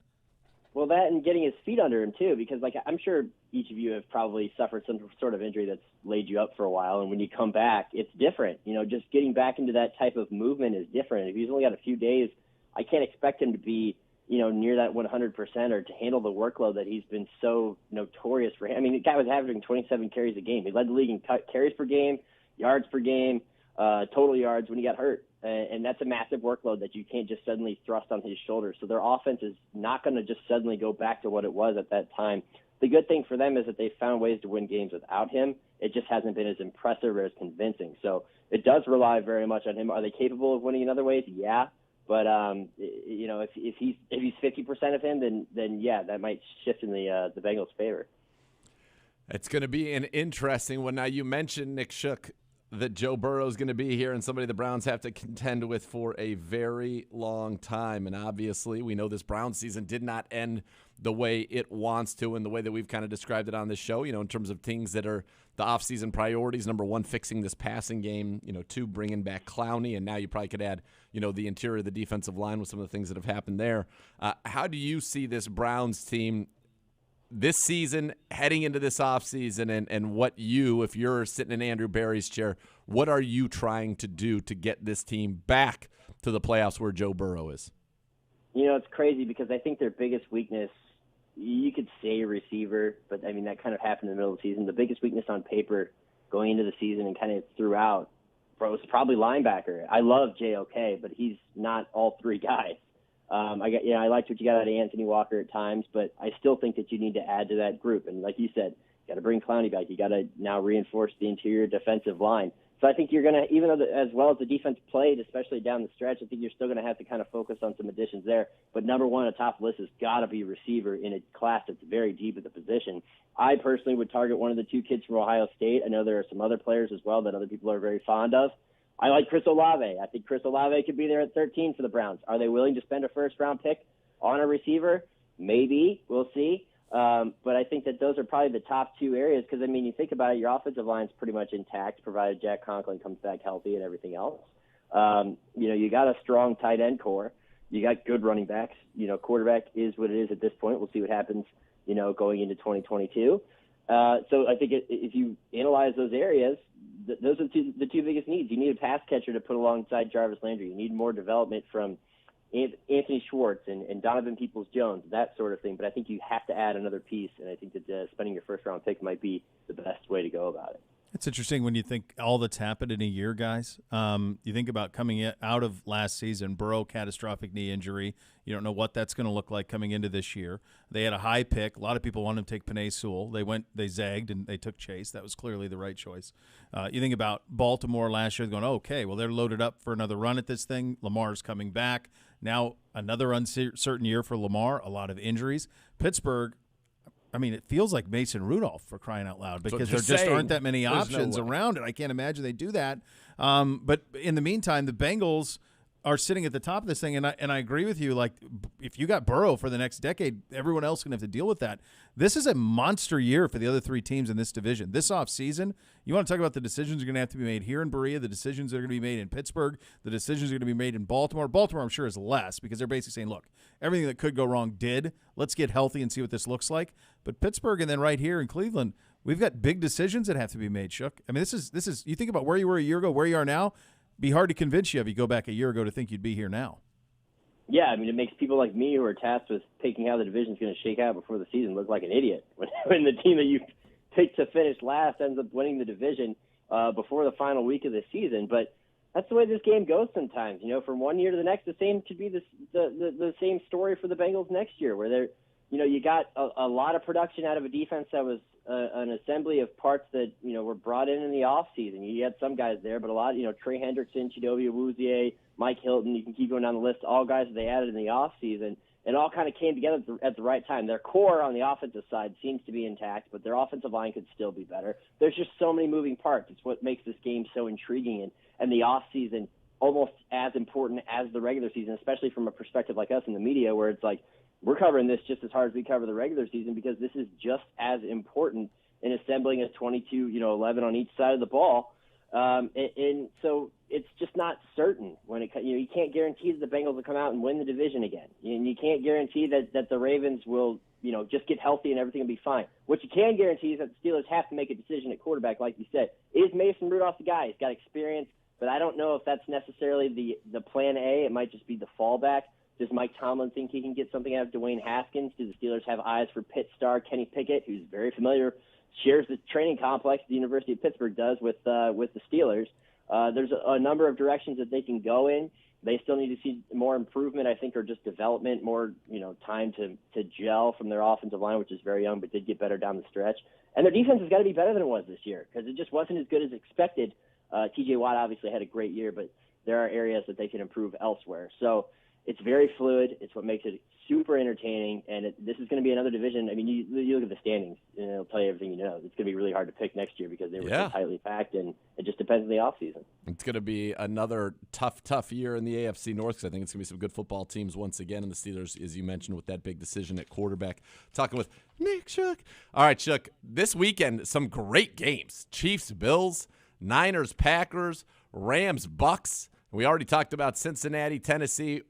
Well, that and getting his feet under him, too, because, I'm sure each of you have probably suffered some sort of injury that's laid you up for a while, and when you come back, it's different. Just getting back into that type of movement is different. If he's only got a few days, I can't expect him to be near that 100% or to handle the workload that he's been so notorious for. I mean, the guy was averaging 27 carries a game. He led the league in carries per game, yards per game, total yards when he got hurt. And that's a massive workload that you can't just suddenly thrust on his shoulders. So their offense is not going to just suddenly go back to what it was at that time. The good thing for them is that they've found ways to win games without him. It just hasn't been as impressive or as convincing. So it does rely very much on him. Are they capable of winning in other ways? Yeah. But if he's 50% of him, then yeah, that might shift in the Bengals' favor. It's going to be an interesting one. Now, you mentioned, Nick Shook, that Joe Burrow is going to be here and somebody the Browns have to contend with for a very long time. And obviously, we know this Browns season did not end the way it wants to and the way that we've kind of described it on this show, in terms of things that are the offseason priorities. Number one, fixing this passing game. Two, bringing back Clowney. And now you probably could add, the interior of the defensive line with some of the things that have happened there. How do you see this Browns team this season, heading into this offseason, and what if you're sitting in Andrew Berry's chair, what are you trying to do to get this team back to the playoffs where Joe Burrow is? It's crazy because I think their biggest weakness, you could say receiver, but I mean, that kind of happened in the middle of the season. The biggest weakness on paper going into the season and kind of throughout, was probably linebacker. I love JOK, but he's not all three guys. I liked what you got out of Anthony Walker at times, but I still think that you need to add to that group. And like you said, you got to bring Clowney back. You got to now reinforce the interior defensive line. So I think you're going to, even though as well as the defense played, especially down the stretch, I think you're still going to have to kind of focus on some additions there. But number one atop the list has got to be receiver in a class that's very deep at the position. I personally would target one of the two kids from Ohio State. I know there are some other players as well that other people are very fond of. I like Chris Olave. I think Chris Olave could be there at 13 for the Browns. Are they willing to spend a first-round pick on a receiver? Maybe. We'll see. But I think that those are probably the top two areas because, I mean, you think about it, your offensive line's pretty much intact, provided Jack Conklin comes back healthy and everything else. You got a strong tight end core. You got good running backs. Quarterback is what it is at this point. We'll see what happens, going into 2022. So I think if you analyze those areas, those are the two biggest needs. You need a pass catcher to put alongside Jarvis Landry. You need more development from Anthony Schwartz and Donovan Peoples-Jones, that sort of thing. But I think you have to add another piece, and I think that spending your first-round pick might be the best way to go about it. It's interesting when you think all that's happened in a year, guys. You think about coming out of last season, Burrow, catastrophic knee injury. You don't know what that's going to look like coming into this year. They had a high pick. A lot of people wanted to take Penei Sewell. They zagged, and they took Chase. That was clearly the right choice. You think about Baltimore last year going, okay, well, they're loaded up for another run at this thing. Lamar's coming back. Now another uncertain year for Lamar, a lot of injuries. Pittsburgh, I mean, it feels like Mason Rudolph, for crying out loud, because there just aren't that many options around it. I can't imagine they do that. But in the meantime, the Bengals are sitting at the top of this thing, and I agree with you. Like, if you got Burrow for the next decade, everyone else is going to have to deal with that. This is a monster year for the other three teams in this division. This offseason, you want to talk about the decisions that are going to have to be made here in Berea, the decisions that are going to be made in Pittsburgh, the decisions that are going to be made in Baltimore. Baltimore, I'm sure, is less because they're basically saying, look, everything that could go wrong did. Let's get healthy and see what this looks like. But Pittsburgh and then right here in Cleveland, we've got big decisions that have to be made, Shook. I mean, this is you think about where you were a year ago, where you are now, be hard to convince you if you go back a year ago to think you'd be here now. Yeah, I mean, it makes people like me who are tasked with picking how the division's going to shake out before the season look like an idiot. When the team that you picked to finish last ends up winning the division before the final week of the season. But that's the way this game goes sometimes. From one year to the next, the same could be the same story for the Bengals next year, where they're, you got a lot of production out of a defense that was an assembly of parts that, were brought in the offseason. You had some guys there, but a lot, Trey Hendrickson, Chidobe Awuzie, Mike Hilton, you can keep going down the list, all guys that they added in the offseason, and all kind of came together at the right time. Their core on the offensive side seems to be intact, but their offensive line could still be better. There's just so many moving parts. It's what makes this game so intriguing, and the offseason almost as important as the regular season, especially from a perspective like us in the media, where it's like, we're covering this just as hard as we cover the regular season because this is just as important in assembling a 22-11 on each side of the ball. And so it's just not certain when it you can't guarantee that the Bengals will come out and win the division again. And you can't guarantee that the Ravens will, just get healthy and everything will be fine. What you can guarantee is that the Steelers have to make a decision at quarterback, like you said. Is Mason Rudolph the guy? He's got experience, but I don't know if that's necessarily the plan A. It might just be the fallback. Does Mike Tomlin think he can get something out of Dwayne Haskins? Do the Steelers have eyes for Pitt star Kenny Pickett, who's very familiar, shares the training complex the University of Pittsburgh does with the Steelers? There's a number of directions that they can go in. They still need to see more improvement, I think, or just development, more time to gel from their offensive line, which is very young but did get better down the stretch. And their defense has got to be better than it was this year because it just wasn't as good as expected. T.J. Watt obviously had a great year, but there are areas that they can improve elsewhere. So it's very fluid. It's what makes it super entertaining, and this is going to be another division. I mean, you look at the standings, and it'll tell you everything you know. It's going to be really hard to pick next year because they were so tightly packed, and it just depends on the offseason. It's going to be another tough year in the AFC North because I think it's going to be some good football teams once again, and the Steelers, as you mentioned, with that big decision at quarterback. Talking with Nick Shook. All right, Shook, this weekend, some great games. Chiefs, Bills, Niners, Packers, Rams, Bucks. We already talked about Cincinnati, Tennessee.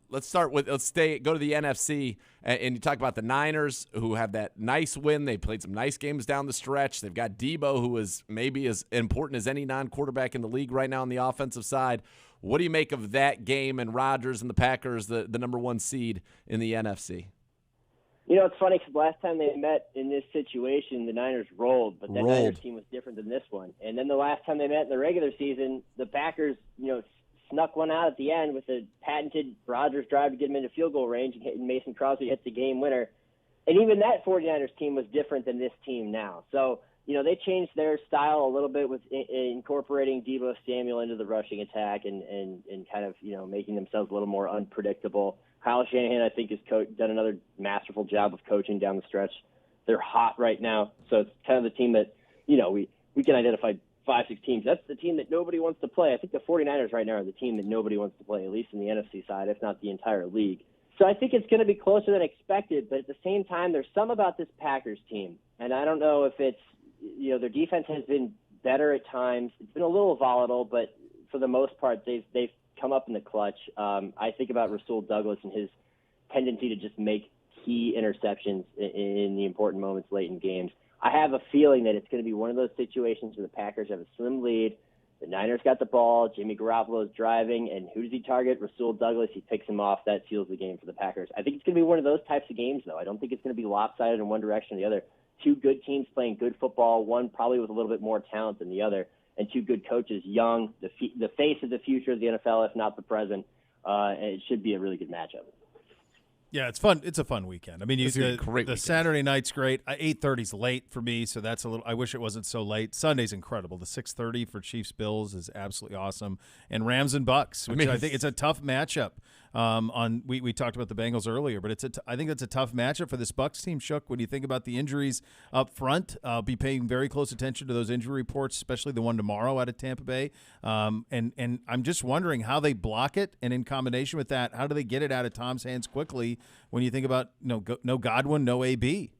Let's go to the NFC, and you talk about the Niners, who have that nice win. They played some nice games down the stretch. They've got Debo, who is maybe as important as any non-quarterback in the league right now on the offensive side. What do you make of that game and Rodgers and the Packers, the number one seed in the NFC? It's funny because last time they met in this situation, the Niners rolled, but that Niners team was different than this one. And then the last time they met in the regular season, the Packers, snuck one out at the end with a patented Rodgers drive to get him into field goal range, and Mason Crosby hits the game winner. And even that 49ers team was different than this team now. So, they changed their style a little bit with incorporating Deebo Samuel into the rushing attack and kind of, making themselves a little more unpredictable. Kyle Shanahan, I think, has done another masterful job of coaching down the stretch. They're hot right now. So it's kind of the team that, we can identify 5-6 teams. That's the team that nobody wants to play. I think the 49ers right now are the team that nobody wants to play, at least in the NFC side, if not the entire league. So I think it's going to be closer than expected, but at the same time, there's some about this Packers team. And I don't know if it's, their defense has been better at times. It's been a little volatile, but for the most part, they've come up in the clutch. I think about Rasul Douglas and his tendency to just make key interceptions in the important moments late in games. I have a feeling that it's going to be one of those situations where the Packers have a slim lead. The Niners got the ball. Jimmy Garoppolo is driving, and who does he target? Rasul Douglas. He picks him off. That seals the game for the Packers. I think it's going to be one of those types of games, though. I don't think it's going to be lopsided in one direction or the other. Two good teams playing good football, one probably with a little bit more talent than the other, and two good coaches, young, the face of the future of the NFL, if not the present. It should be a really good matchup. Yeah, it's fun. It's a fun weekend. I mean, the Saturday night's great. 8:30's late for me, so that's a little. I wish it wasn't so late. Sunday's incredible. The 6:30 for Chiefs Bills is absolutely awesome, and Rams and Bucks, which I think it's a tough matchup. We talked about the Bengals earlier, but I think it's a tough matchup for this Bucks team. Shook, when you think about the injuries up front, be paying very close attention to those injury reports, especially the one tomorrow out of Tampa Bay. And I'm just wondering how they block it, and in combination with that, how do they get it out of Tom's hands quickly? When you think about no Godwin, no AB.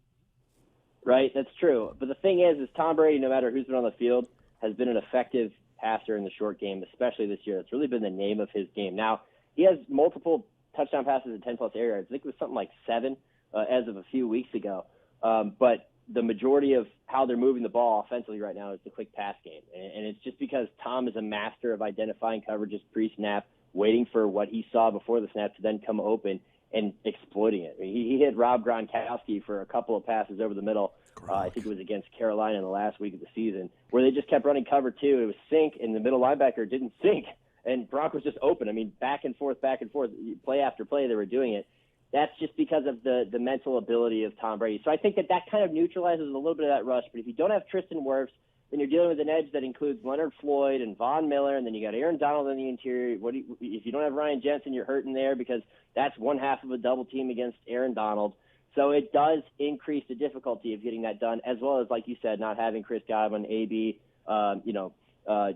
Right, that's true. But the thing is Tom Brady, no matter who's been on the field, has been an effective passer in the short game, especially this year. It's really been the name of his game. Now, he has multiple touchdown passes at 10-plus air yards. I think it was something like 7 as of a few weeks ago. But the majority of how they're moving the ball offensively right now is the quick pass game. And it's just because Tom is a master of identifying coverages pre-snap, waiting for what he saw before the snap to then come open and exploiting it. I mean, he hit Rob Gronkowski for a couple of passes over the middle. I think it was against Carolina in the last week of the season, where they just kept running cover 2. It was sink, and the middle linebacker didn't sink. And Gronk was just open. I mean, back and forth, play after play, they were doing it. That's just because of the mental ability of Tom Brady. So I think that kind of neutralizes a little bit of that rush. But if you don't have Tristan Wirfs, then you're dealing with an edge that includes Leonard Floyd and Von Miller, and then you got Aaron Donald in the interior. If you don't have Ryan Jensen, you're hurting there because that's one half of a double team against Aaron Donald. So it does increase the difficulty of getting that done, as well as, like you said, not having Chris Godwin, AB,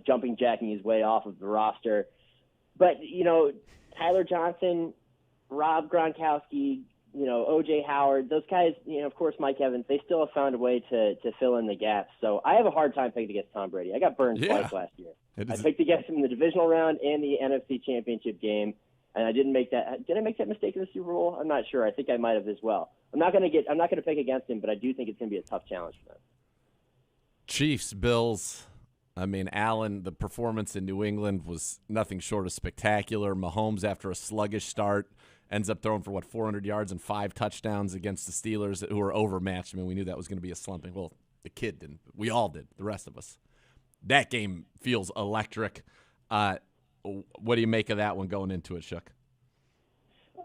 jumping jacking his way off of the roster. But, Tyler Johnson, Rob Gronkowski, O.J. Howard, those guys, of course, Mike Evans, they still have found a way to fill in the gaps. So I have a hard time picking against Tom Brady. I got burned twice last year. I picked against him in the divisional round and the NFC Championship game, and I didn't make that. Did I make that mistake in the Super Bowl? I'm not sure. I think I might have as well. I'm not going to pick against him, but I do think it's going to be a tough challenge for them. Chiefs, Bills. I mean, Allen, the performance in New England was nothing short of spectacular. Mahomes, after a sluggish start, ends up throwing for, 400 yards and 5 touchdowns against the Steelers, who were overmatched. I mean, we knew that was going to be a slumping. Well, the kid didn't. We all did, the rest of us. That game feels electric. What do you make of that one going into it, Shook?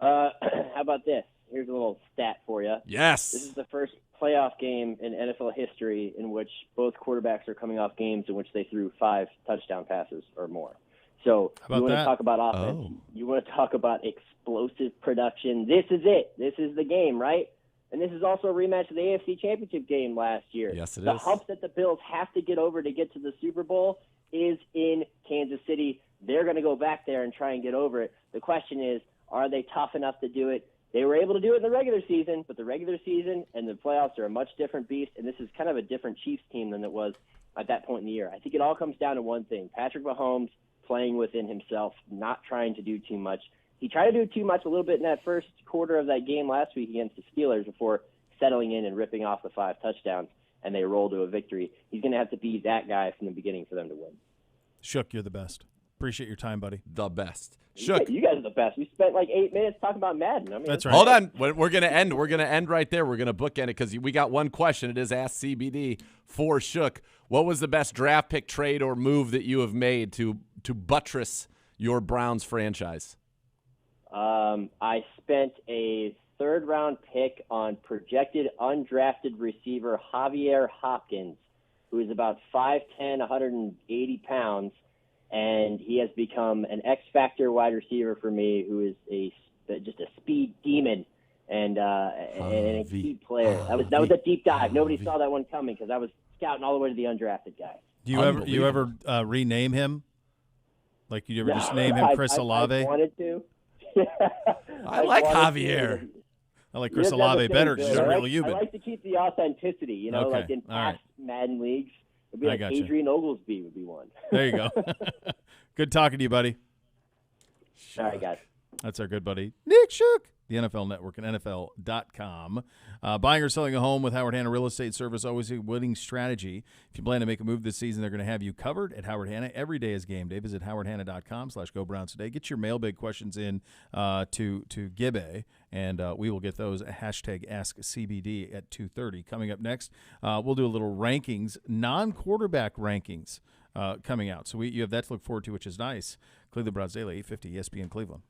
How about this? Here's a little stat for you. Yes. This is the first playoff game in NFL history in which both quarterbacks are coming off games in which they threw 5 touchdown passes or more. So you want to talk about offense. You want to talk about explosive production. This is it. This is the game, right? And this is also a rematch of the AFC Championship game last year. Yes, it is. The hump that the Bills have to get over to get to the Super Bowl is in Kansas City. They're going to go back there and try and get over it. The question is, are they tough enough to do it? They were able to do it in the regular season, but the regular season and the playoffs are a much different beast, and this is kind of a different Chiefs team than it was at that point in the year. I think it all comes down to one thing. Patrick Mahomes playing within himself, not trying to do too much. He tried to do too much a little bit in that first quarter of that game last week against the Steelers before settling in and ripping off the 5 touchdowns, and they roll to a victory. He's going to have to be that guy from the beginning for them to win. Shook, you're the best. Appreciate your time, buddy. The best. Shook. You guys are the best. We spent like 8 minutes talking about Madden. I mean, that's right. Hold on. We're going to end. We're going to end right there. We're going to bookend it because we got one question. It is Ask CBD for Shook. What was the best draft pick, trade, or move that you have made to buttress your Browns franchise? I spent a 3rd-round pick on projected undrafted receiver Javier Hopkins, who is about 5'10", 180 pounds, and he has become an X-factor wide receiver for me, who is just a speed demon and a key player. That was a deep dive. Nobody saw that one coming because I was scouting all the way to the undrafted guy. Do you ever rename him? Like you ever just name him Chris Olave? I wanted to. I like Javier. I like Chris Olave better because he's a real human. I like to keep the authenticity, okay. like in past Madden leagues. It'd be like Adrian Oglesby would be one. There you go. Good talking to you, buddy. All right, guys. That's our good buddy, Nick Shook, the NFL Network and NFL.com. Buying or selling a home with Howard Hanna Real Estate Service, always a winning strategy. If you plan to make a move this season, they're going to have you covered at Howard Hanna. Every day is game day. Visit howardhanna.com/GoBrowns today. Get your mailbag questions in to Gibbe, and we will get those #AskCBD at 2:30. Coming up next, we'll do a little rankings, non-quarterback rankings coming out. So you have that to look forward to, which is nice. Cleveland Browns Daily, 850 ESPN Cleveland.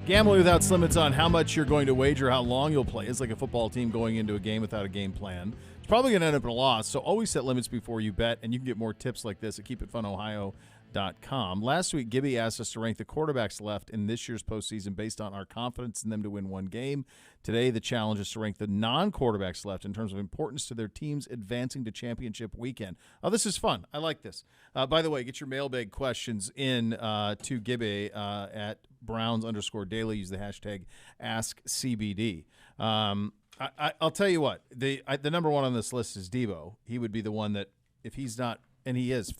Gambling without limits on how much you're going to wager, how long you'll play. It's like a football team going into a game without a game plan. It's probably going to end up in a loss, so always set limits before you bet, and you can get more tips like this at keepitfunohio.com. Last week, Gibby asked us to rank the quarterbacks left in this year's postseason based on our confidence in them to win one game. Today, the challenge is to rank the non-quarterbacks left in terms of importance to their teams advancing to championship weekend. Oh, this is fun. I like this. By the way, get your mailbag questions in to Gibby at Browns_daily. Use the hashtag AskCBD. I'll tell you what. The number one on this list is Debo. He would be the one that, if he's not, and he is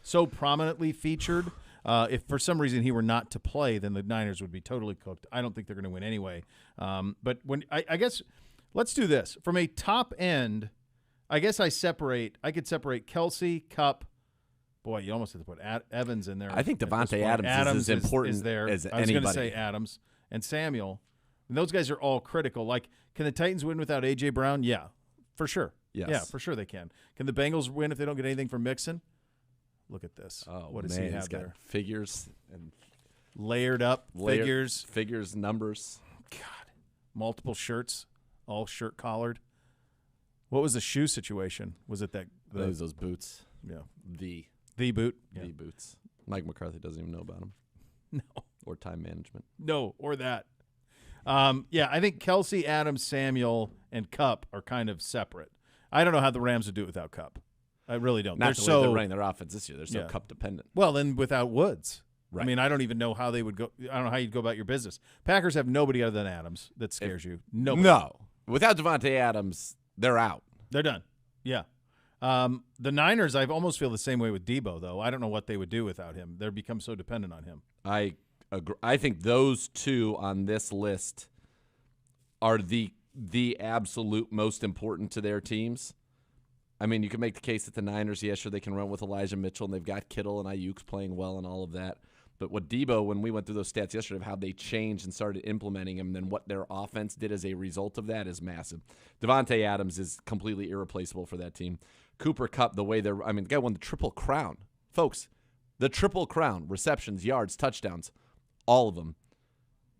so prominently featured. If for some reason he were not to play, then the Niners would be totally cooked. I don't think they're going to win anyway. But when I guess let's do this from a top end. I guess I could separate Kelsey, Kupp. Boy, you almost have to put Evans in there. I think Devontae Adams is as important is there. as I was anybody. going to say Adams and Samuel. And those guys are all critical. Like, can the Titans win without A.J. Brown? Yeah, for sure. Yes. Yeah, for sure they can. Can the Bengals win if they don't get anything from Mixon? Look at this. Oh, what does man, he have he's got there? Figures and Layered up figures. Figures, numbers. God. Multiple shirts, all shirt collared. What was the shoe situation? Was it those boots? Yeah. The boot? The Yeah. boots. Mike McCarthy doesn't even know about them. No. Or time management. No, or that. Yeah, I think Kelsey, Adams, Samuel, and Kupp are kind of separate. I don't know how the Rams would do it without Kupp. I really don't. Not they're the way they're running their offense this year. They're so Kupp dependent. Well, then without Woods. Right. I mean, I don't even know how they would go. I don't know how you'd go about your business. Packers have nobody other than Adams that scares you. Nobody. No. Without Devontae Adams, they're out. They're done. Yeah. The Niners, I almost feel the same way with Debo, though. I don't know what they would do without him. They're become so dependent on him. I agree. I think those two on this list are the absolute most important to their teams. I mean, you can make the case that the Niners, yeah, sure, they can run with Elijah Mitchell, and they've got Kittle and Ayuk's playing well and all of that. But what Debo, when we went through those stats yesterday of how they changed and started implementing him, and then what their offense did as a result of that is massive. Devontae Adams is completely irreplaceable for that team. Cooper Kupp, the guy won the Triple Crown. Folks, the Triple Crown, receptions, yards, touchdowns, all of them.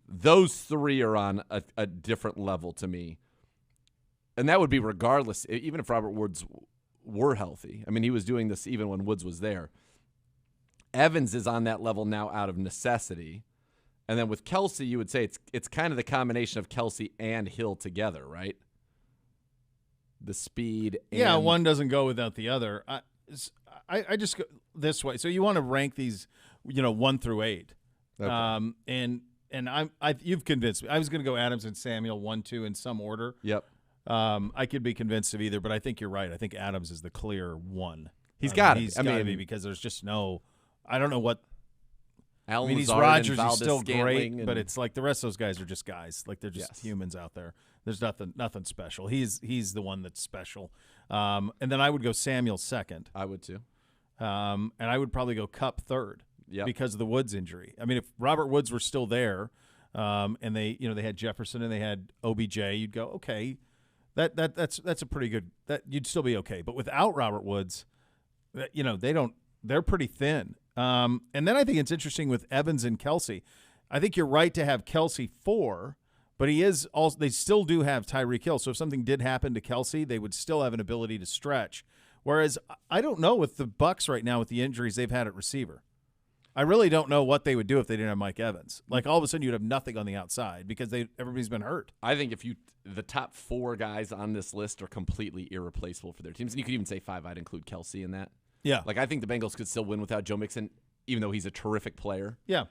Those three are on a different level to me. And that would be regardless, even if Robert Woods were healthy. I mean, he was doing this even when Woods was there. Evans is on that level now out of necessity. And then with Kelsey, you would say it's kind of the combination of Kelsey and Hill together, right? The speed. Yeah, one doesn't go without the other. I just go this way. So you want to rank these, 1 through 8. Okay. And you've convinced me. I was going to go Adams and Samuel 1, 2 in some order. Yep. I could be convinced of either, but I think you're right. I think Adams is the clear one. He's got to. He's got to be because there's just no. I don't know what. Alan he's Lazard Rodgers. and He's still Valdez-Scantling great, but it's like the rest of those guys are just guys. Like they're just humans out there. There's nothing special. He's the one that's special. And then I would go Samuel second. I would too. And I would probably go Kupp third. Yep. Because of the Woods injury. I mean, if Robert Woods were still there, and they had Jefferson and they had OBJ, you'd go, okay, that's a pretty good. That you'd still be okay. But without Robert Woods, they're pretty thin. And then I think it's interesting with Evans and Kelsey. I think you're right to have Kelsey 4, but they still do have Tyreek Hill. So if something did happen to Kelsey, they would still have an ability to stretch. Whereas I don't know with the Bucs right now with the injuries they've had at receiver. I really don't know what they would do if they didn't have Mike Evans. Like all of a sudden you'd have nothing on the outside because everybody's been hurt. I think the top 4 guys on this list are completely irreplaceable for their teams. And you could even say 5. I'd include Kelsey in that. Yeah. Like I think the Bengals could still win without Joe Mixon, even though he's a terrific player. Yeah.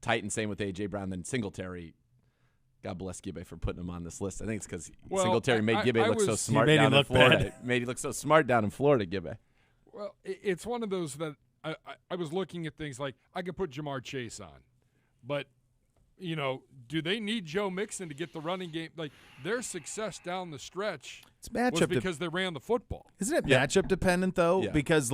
Titans, same with A.J. Brown. Then Singletary, God bless Gibbe for putting him on this list. I think it's because Singletary made Gibbe look so smart down in Florida. Made he look so smart down in Florida, Gibbe. Well, it's one of those that I was looking at things like I could put Jamar Chase on, but do they need Joe Mixon to get the running game? Like their success down the stretch was because they ran the football. Isn't it matchup dependent though? Yeah. Because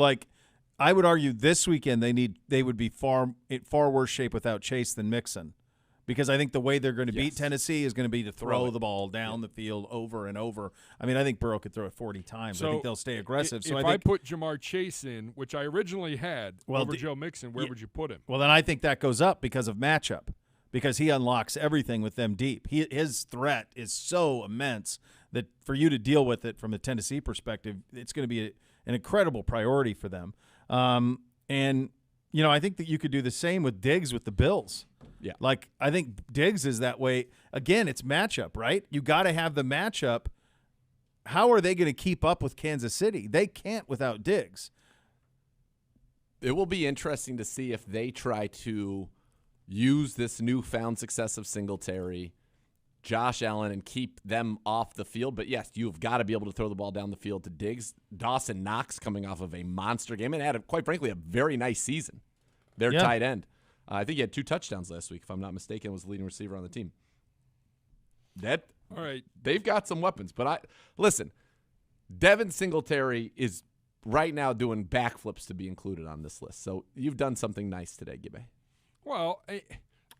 I would argue this weekend they would be far worse shape without Chase than Mixon. Because I think the way they're going to beat Tennessee is going to be to throw the ball down the field over and over. I mean, I think Burrow could throw it 40 times. So I think they'll stay aggressive. If I put Jamar Chase in, which I originally had over Joe Mixon, where would you put him? Well, then I think that goes up because of matchup. because he unlocks everything with them deep. His threat is so immense that for you to deal with it from a Tennessee perspective, it's going to be an incredible priority for them. And, I think that you could do the same with Diggs with the Bills. Yeah. Like, I think Diggs is that way. Again, it's matchup, right? You got to have the matchup. How are they going to keep up with Kansas City? They can't without Diggs. It will be interesting to see if they try to use this newfound success of Singletary, Josh Allen, and keep them off the field. But, yes, you've got to be able to throw the ball down the field to Diggs. Dawson Knox coming off of a monster game and had, quite frankly, a very nice season. Their tight end. I think he had 2 touchdowns last week, if I'm not mistaken, was the leading receiver on the team. All right. They've got some weapons. But listen, Devin Singletary is right now doing backflips to be included on this list. So you've done something nice today, Gibbe. Well,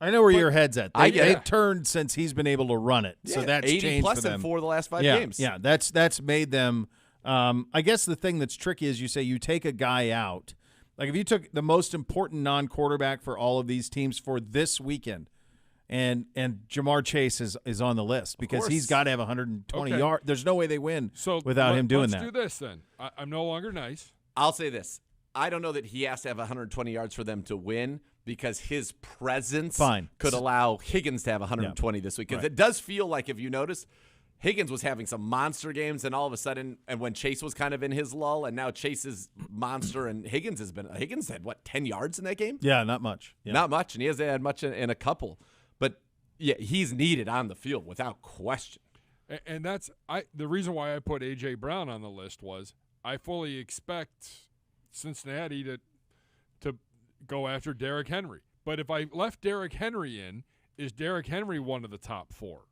I know where your head's at. They've it. turned since he's been able to run it. So that's 80 changed plus for them. in 4 of the last 5 games. Yeah, that's made them I guess the thing that's tricky is you say you take a guy out. Like if you took the most important non-quarterback for all of these teams for this weekend, and Jamar Chase is on the list because he's got to have 120 yards. There's no way they win without him doing that. Let's do this then. I'm no longer nice. I'll say this. I don't know that he has to have 120 yards for them to win because his presence could allow Higgins to have 120 this week. Because it does feel like, if you notice, Higgins was having some monster games, and all of a sudden, and when Chase was kind of in his lull, and now Chase is monster, and Higgins had, 10 yards in that game? Yeah, not much. Yeah. Not much, and he hasn't had much in a couple. But, yeah, he's needed on the field without question. And that's the reason why I put A.J. Brown on the list was I fully expect Cincinnati to go after Derrick Henry. But if I left Derrick Henry in, is Derrick Henry one of the top 4?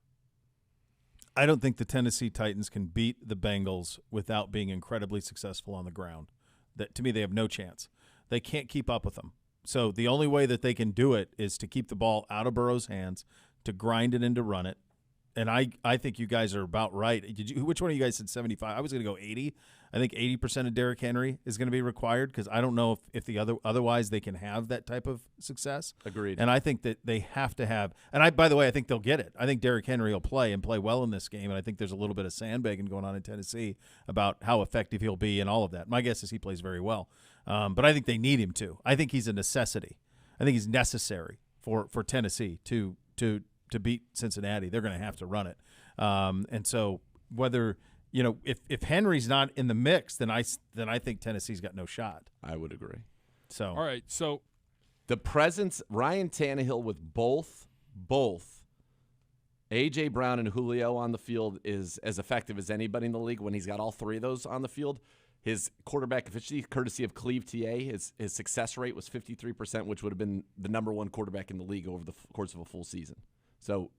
I don't think the Tennessee Titans can beat the Bengals without being incredibly successful on the ground. That to me, they have no chance. They can't keep up with them. So the only way that they can do it is to keep the ball out of Burrow's hands, to grind it and to run it. And I think you guys are about right. Which one of you guys said 75? I was going to go 80. I think 80% of Derrick Henry is going to be required because I don't know if otherwise they can have that type of success. Agreed. And I think that they have to have. And by the way, I think they'll get it. I think Derrick Henry will play well in this game. And I think there's a little bit of sandbagging going on in Tennessee about how effective he'll be and all of that. My guess is he plays very well. But I think they need him to. I think he's a necessity. I think he's necessary for Tennessee to beat Cincinnati. They're going to have to run it. And so whether if Henry's not in the mix, then I think Tennessee's got no shot. I would agree. So all right, so the presence, Ryan Tannehill with both A.J. Brown and Julio on the field is as effective as anybody in the league when he's got all 3 of those on the field. His quarterback efficiency, courtesy of Cleve TA, his success rate was 53%, which would have been the number 1 quarterback in the league over the course of a full season. So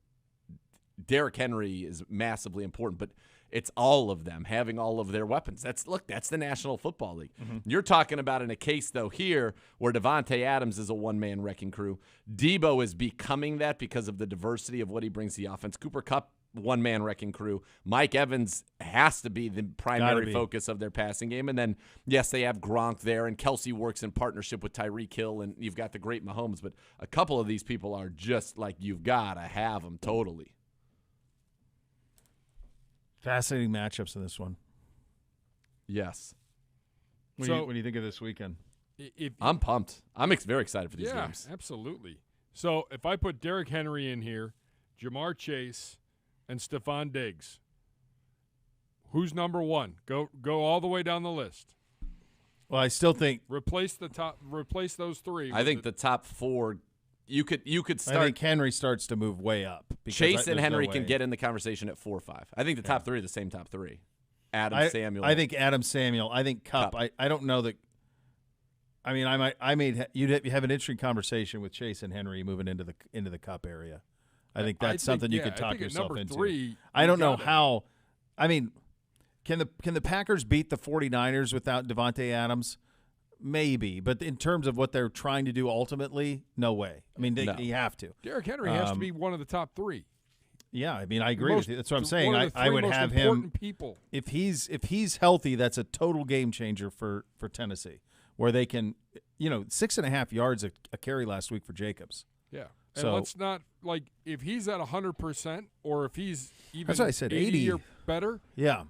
Derrick Henry is massively important, but it's all of them having all of their weapons. That's the National Football League. Mm-hmm. You're talking about in a case, though, here where Devontae Adams is a one-man wrecking crew. Debo is becoming that because of the diversity of what he brings to the offense. Cooper Kupp, one-man wrecking crew. Mike Evans has to be the primary focus of their passing game. And then, yes, they have Gronk there, and Kelsey works in partnership with Tyreek Hill, and you've got the great Mahomes. But a couple of these people are just like you've got to have them totally. Fascinating matchups in this one. Yes. What do you think of this weekend? I'm pumped. I'm very excited for these games. Yeah, absolutely. So if I put Derrick Henry in here, Jamar Chase, and Stephon Diggs, who's number 1? Go all the way down the list. Well, I still think replace those 3. I think the top 4. You could start. I think Henry starts to move way up. Chase and Henry can get in the conversation at 4 or 5. I think the top 3 are the same top 3. Samuel. I think Adam Samuel. I think Kupp. I don't know that. I mean, you'd have an interesting conversation with Chase and Henry moving into the Kupp area. I think that's something you could talk yourself into. 3, I don't know how. I mean, can the Packers beat the 49ers without Devontae Adams? Maybe, but in terms of what they're trying to do ultimately, no way. I mean, you have to. Derrick Henry has to be one of the top 3. Yeah, I mean, I agree with you. That's what I'm saying. I would have him. People. If he's healthy, that's a total game changer for Tennessee, where they can, 6.5 yards a carry last week for Jacobs. Yeah. And So let's not if he's at 100% or if he's even that's why I said 80 or better. Yeah.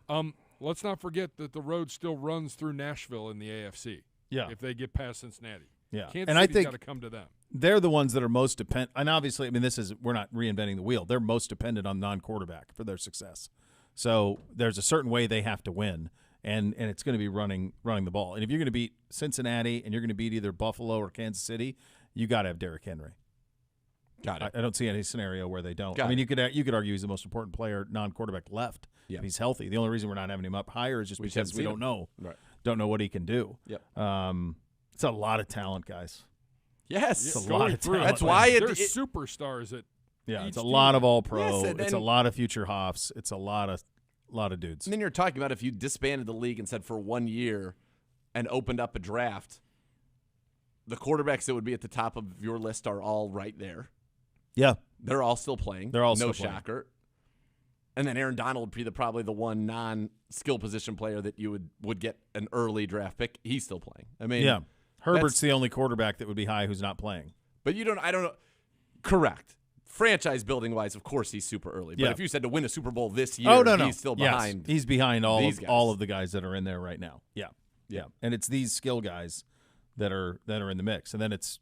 Let's not forget that the road still runs through Nashville in the AFC. Yeah. If they get past Cincinnati. Yeah. Kansas And I City's think got to come to them. they're the ones that are most dependent. And obviously, I mean, we're not reinventing the wheel. They're most dependent on non-quarterback for their success. So there's a certain way they have to win, and it's going to be running the ball. And if you're going to beat Cincinnati and you're going to beat either Buffalo or Kansas City, you got to have Derrick Henry. Got it. I don't see any scenario where they don't. Got I mean, it. you could argue he's the most important player, non-quarterback left. Yeah. If he's healthy. The only reason we're not having him up higher is just because haven't we seen don't him. know. Right. Don't know what he can do. Yep. It's a lot of talent, guys. Yes. It's a Going lot of through talent. That's why They're superstars at Yeah, each it's a team. lot of all pro. Yes, and It's a then- lot of future Hoffs. It's a lot of dudes. And then you're talking about if you disbanded the league and said for 1 year and opened up a draft, the quarterbacks that would be at the top of your list are all right there. Yeah, They're all still playing. They're all no still playing. shocker. And then Aaron Donald would be probably the one non-skill position player that you would get an early draft pick. He's still playing. I mean, yeah. Herbert's that's- the only quarterback that would be high who's not playing. But I don't know. Correct. Franchise building wise, of course he's super early. But Yeah. if you said to win a Super Bowl this year, Oh no, he's still Yes, behind. he's behind all these of guys. all of the guys that are in there right now. Yeah. And it's these skill guys that are in the mix. And then it's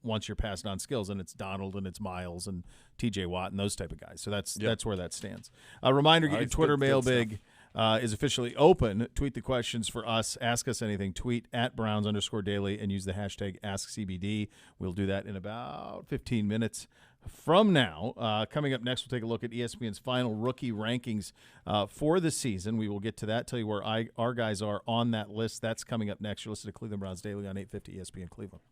once you're past on skills, and it's Donald and it's Miles and T.J. Watt and those type of guys. So that's where that stands. A reminder: get your It's Twitter good mailbag is officially open. Tweet the questions for us. Ask us anything. Tweet at Browns_daily and use the hashtag AskCBD. We'll do that in about 15 minutes from now. Coming up next, we'll take a look at ESPN's final rookie rankings for the season. We will get to that, tell you where our guys are on that list. That's coming up next. You're listening to Cleveland Browns Daily on 850 ESPN Cleveland.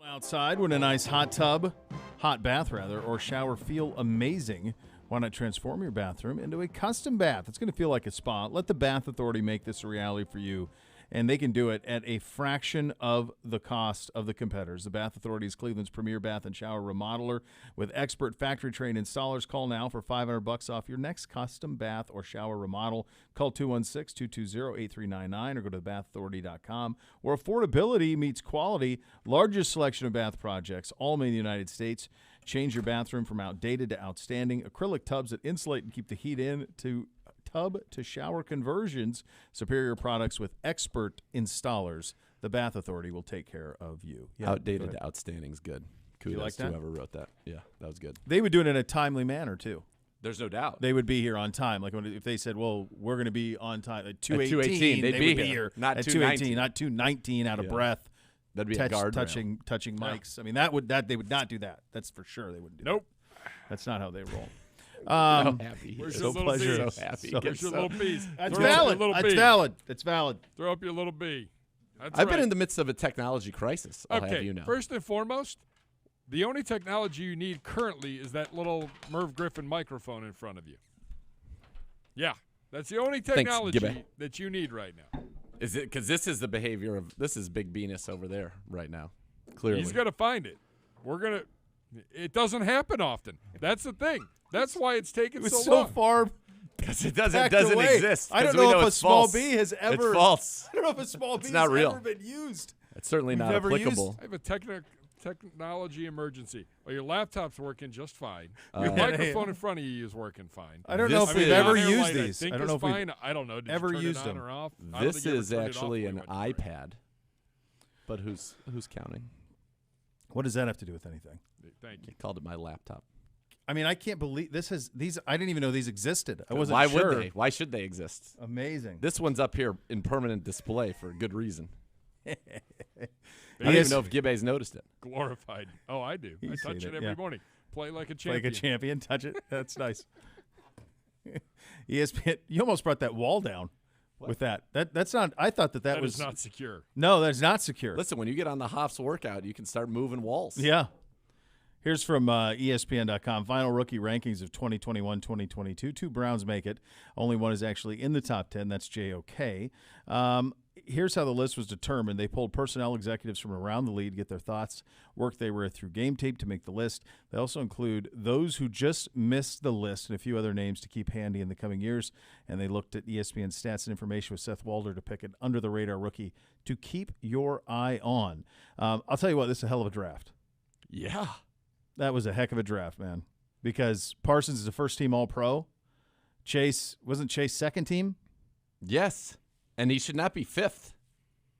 Outside, when a nice hot bath, or shower feel amazing, why not transform your bathroom into a custom bath? It's going to feel like a spa. Let the Bath Authority make this a reality for you, and they can do it at a fraction of the cost of the competitors. The Bath Authority is Cleveland's premier bath and shower remodeler with expert factory-trained installers. Call now for $500 off your next custom bath or shower remodel. Call 216-220-8399 or go to thebathauthority.com, where affordability meets quality. Largest selection of bath projects, all made in the United States. Change your bathroom from outdated to outstanding. Acrylic tubs that insulate and keep the heat in, to tub-to-shower conversions. Superior products with expert installers. The Bath Authority will take care of you. Yeah, Outdated to outstanding is good. Kudos like to that? whoever wrote that. Yeah, that was good. They would do it in a timely manner, too. There's no doubt. They would be here on time. Like if they said, well, we're going to be on time at 2:18, 2:18, they they'd would be be here. here Not at 2:19. 2:18, not 2:19 out of Yeah. breath. That'd be a guardrail. touching mics. I mean, they would not do that. That's for sure. They wouldn't do Nope. that. That's not how they roll. So happy. Where's So your little pleasure. piece? So happy. So- Where's your little piece? That's Throw up your valid. little That's bee. valid. That's valid. Throw up your little B. That's I've right. been in the midst of a technology crisis. I'll Okay, have you know. first and foremost, the only technology you need currently is that little Merv Griffin microphone in front of you. Yeah, that's the only technology Gibby. that you need right now. Is it because this is the behavior of this is Big Venus over there right now? Clearly, He's gonna find it. It doesn't happen often. That's the thing. That's why it's taken It was so so long. far because it packed doesn't away. exist. I don't 'cause we know if a it's small false. B has ever. It's false. I don't know if a small B has not real. ever been used. It's certainly We've not never used- applicable. I have a technology emergency. Well, your laptop's working just fine. Uh, Your microphone in front of you is working fine. I don't know This if we've is- ever Down-air used light, these. I think I don't is know if we've fine. I don't know. Did ever you turn used it on them. or off? I don't This think you ever is turned it off actually when an we went to break. iPad. But who's counting? What does that have to do with anything? Thank you. I called it my laptop. I mean, I can't believe this has these. I didn't even know these existed. I wasn't Why sure. would they? Why should they exist? Amazing. This one's up here in permanent display for a good reason. I don't Yes. even know if Gibbe's noticed it. Glorified. Oh, I do. I You've touch seen it it, every yeah. morning. Play like a Like champion. a champion, touch it. That's nice. ESPN. You almost brought that wall down with that. That's not. I thought that That was is not secure. No, that's not secure. Listen, when you get on the Hoffs workout, you can start moving walls. Yeah. Here's from ESPN.com. Final rookie rankings of 2021-2022. 2 Browns make it. Only one is actually in the top 10. That's JOK. Here's how the list was determined. They pulled personnel executives from around the league to get their thoughts, work they were through game tape to make the list. They also include those who just missed the list and a few other names to keep handy in the coming years. And they looked at ESPN stats and information with Seth Walder to pick an under-the-radar rookie to keep your eye on. I'll tell you what, this is a hell of a draft. Yeah. That was a heck of a draft, man, because Parsons is a first-team All-Pro. Wasn't Chase second team? Yes. And he should not be 5th.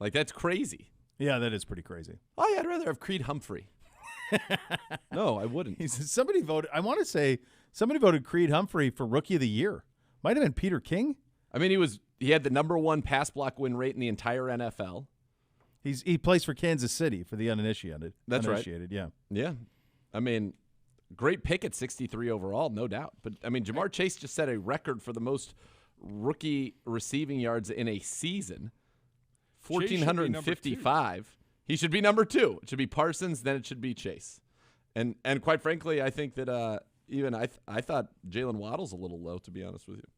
Like, that's crazy. Yeah, that is pretty crazy. Oh, yeah, I'd rather have Creed Humphrey. No, I wouldn't. Somebody voted. I want to say somebody voted Creed Humphrey for Rookie of the Year. Might have been Peter King. I mean, he had the #1 pass block win rate in the entire NFL. He plays for Kansas City for the uninitiated. That's right. Uninitiated, yeah. Yeah. I mean, great pick at 63 overall, no doubt. But, I mean, Jamar Chase just set a record for the most rookie receiving yards in a season, 1,455. He should be number 2. It should be Parsons, then it should be Chase. And quite frankly, I think that even I thought Jalen Waddle's a little low, to be honest with you.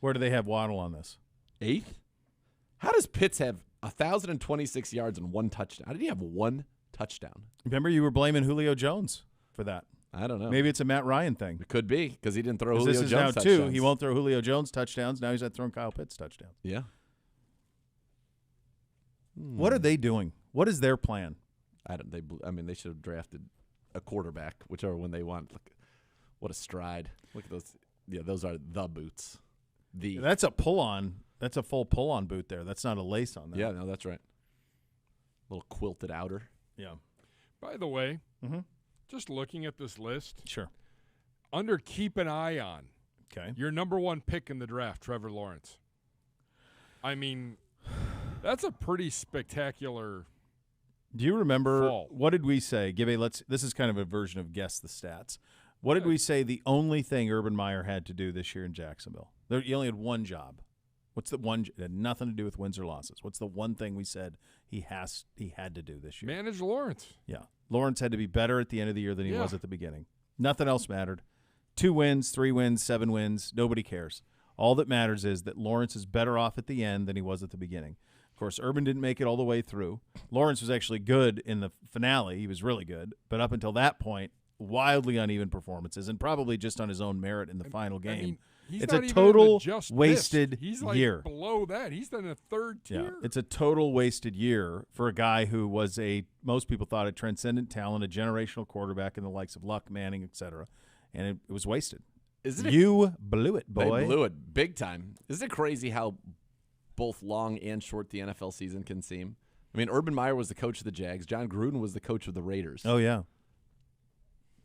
Where do they have Waddle on this? 8th? How does Pitts have 1,026 yards and 1 touchdown? How did he have 1 touchdown? Remember you were blaming Julio Jones for that. I don't know. Maybe it's a Matt Ryan thing. It could be because he didn't throw 'Cause Julio this is Jones now touchdowns. 2. He won't throw Julio Jones touchdowns. Now he's not throwing Kyle Pitts touchdowns. Yeah. What are they doing? What is their plan? I mean, they should have drafted a quarterback, whichever one they want. Look, what a stride! Look at those. Yeah, those are the boots. That's a pull-on. That's a full pull-on boot there. That's not a lace on there. Yeah, no, that's right. Little quilted outer. Yeah. By the way, Mm-hmm. just looking at this list, Sure. under keep an eye on, Okay. your #1 pick in the draft, Trevor Lawrence. I mean, that's a pretty spectacular. Do you remember Fall. what did we say? This is kind of a version of guess the stats. What did we say the only thing Urban Meyer had to do this year in Jacksonville? He only had one job. What's the one? It had nothing to do with wins or losses. What's the one thing we said he had to do this year? Manage Lawrence. Yeah. Lawrence had to be better at the end of the year than he Yeah. was at the beginning. Nothing else mattered. 2 wins, 3 wins, 7 wins. Nobody cares. All that matters is that Lawrence is better off at the end than he was at the beginning. Of course, Urban didn't make it all the way through. Lawrence was actually good in the finale. He was really good. But up until that point, wildly uneven performances, and probably just on his own merit in the final game. I mean, he's It's not a even total in the just wasted missed. He's like year. below that. He's in a third tier. Yeah, it's a total wasted year for a guy who was most people thought a transcendent talent, a generational quarterback in the likes of Luck, Manning, etc. And it was wasted. You blew it, boy. They blew it big time. Isn't it crazy how both long and short the NFL season can seem? I mean, Urban Meyer was the coach of the Jags. John Gruden was the coach of the Raiders. Oh, yeah.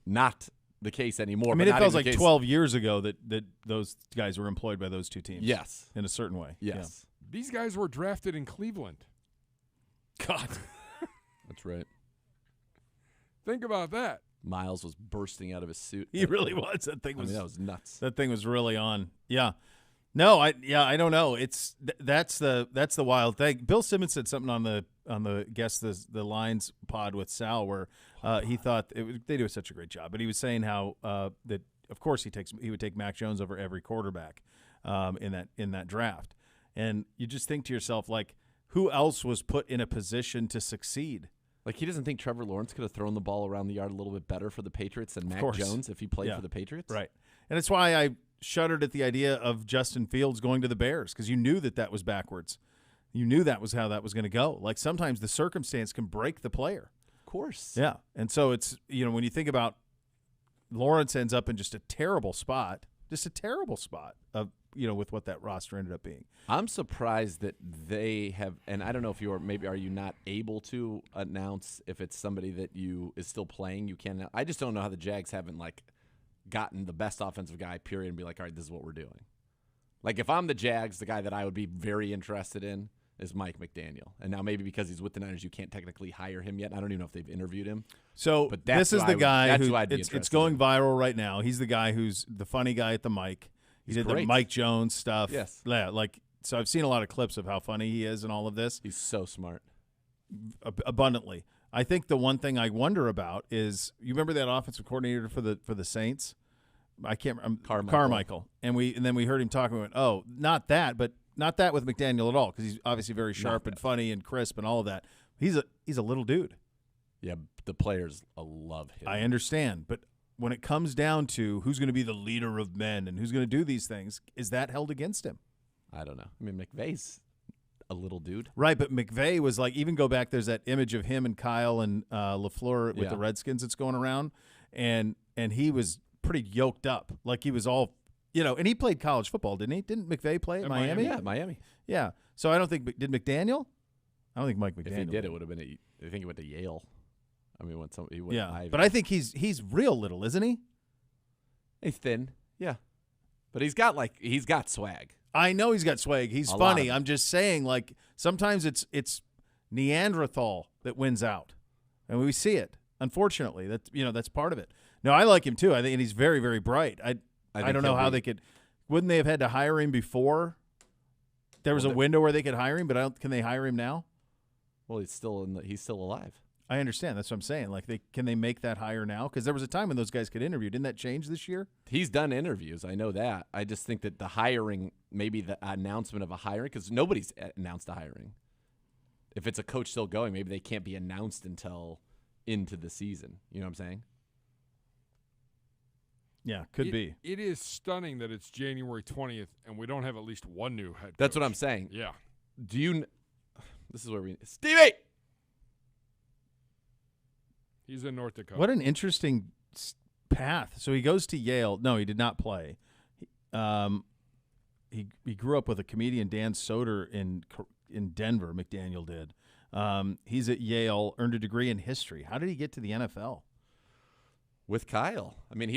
Not the case anymore. I mean, but it not feels even like the case. 12 years ago that those guys were employed by those two teams. Yes. In a certain way. Yes. These guys were drafted in Cleveland. Yeah. God. That's right. Think about that. Miles was bursting out of his suit. He really was. That thing I was mean, that was nuts. That thing was really on. Yeah. No, I don't know. It's that's the wild thing. Bill Simmons said something on the Guess the Lines pod with Sal where he thought they do such a great job, but he was saying how that of course he would take Mac Jones over every quarterback in that draft, and you just think to yourself like, who else was put in a position to succeed? Like, he doesn't think Trevor Lawrence could have thrown the ball around the yard a little bit better for the Patriots than Mac course. Jones if he played Yeah. for the Patriots? Right. And it's why I shuddered at the idea of Justin Fields going to the Bears, because you knew that was backwards. You knew that was how that was going to go. Like, sometimes the circumstance can break the player. Of course. Yeah. And so it's, when you think about Lawrence ends up in just a terrible spot of, with what that roster ended up being. I'm surprised that they have, and I don't know if are you not able to announce if it's somebody that is still playing? You can. I just don't know how the Jags haven't gotten the best offensive guy, period, and be like, all right, this is what we're doing. Like, if I'm the Jags, the guy that I would be very interested in is Mike McDaniel. And now maybe because he's with the Niners, you can't technically hire him yet. I don't even know if they've interviewed him. So But this is the guy who I'd be it's interested going in. viral right now. He's the guy who's the funny guy at the mic. He did the great. Mike Jones stuff. Yes. Yeah, so I've seen a lot of clips of how funny he is and all of this. He's so smart. Abundantly. I think the one thing I wonder about is, you remember that offensive coordinator for the Saints? I can't remember. Carmichael. And then we heard him talking. We went, oh, not that with McDaniel at all, because he's obviously very sharp and funny and crisp and all of that. He's a little dude. Yeah, the players love him. I understand, but when it comes down to who's going to be the leader of men and who's going to do these things, is that held against him? I don't know. I mean, McVay's a little dude. Right, but McVay was even go back, there's that image of him and Kyle and LaFleur with the Redskins that's going around, and he was pretty yoked up. Like, he was all, and he played college football, didn't he? Didn't McVay play at Miami? Yeah, Miami. Yeah. So I don't think, did McDaniel? I don't think Mike McDaniel. If he did, it would have been I think he went to Yale. I mean, he went Ivy. But I think he's real little, isn't he? He's thin, yeah. But he's got swag. I know he's got swag. He's funny. I'm just saying, sometimes it's Neanderthal that wins out, and we see it. Unfortunately, that's part of it. No, I like him too. I think, and he's very, very bright. I don't know how they could. Wouldn't they have had to hire him before? There was a window where they could hire him, but can they hire him now? Well, he's still alive. I understand. That's what I'm saying. Can they make that hire now? Because there was a time when those guys could interview. Didn't that change this year? He's done interviews. I know that. I just think that the hiring, maybe the announcement of a hiring, because nobody's announced a hiring. If it's a coach still going, maybe they can't be announced until into the season. You know what I'm saying? Yeah, could be. It is stunning that it's January 20th and we don't have at least one new head coach. That's what I'm saying. Yeah. This is where Stevie! He's in North Dakota. What an interesting path. So he goes to Yale. No, he did not play. He grew up with a comedian, Dan Soder, in Denver. McDaniel did. He's at Yale, earned a degree in history. How did he get to the NFL? With Kyle. I mean,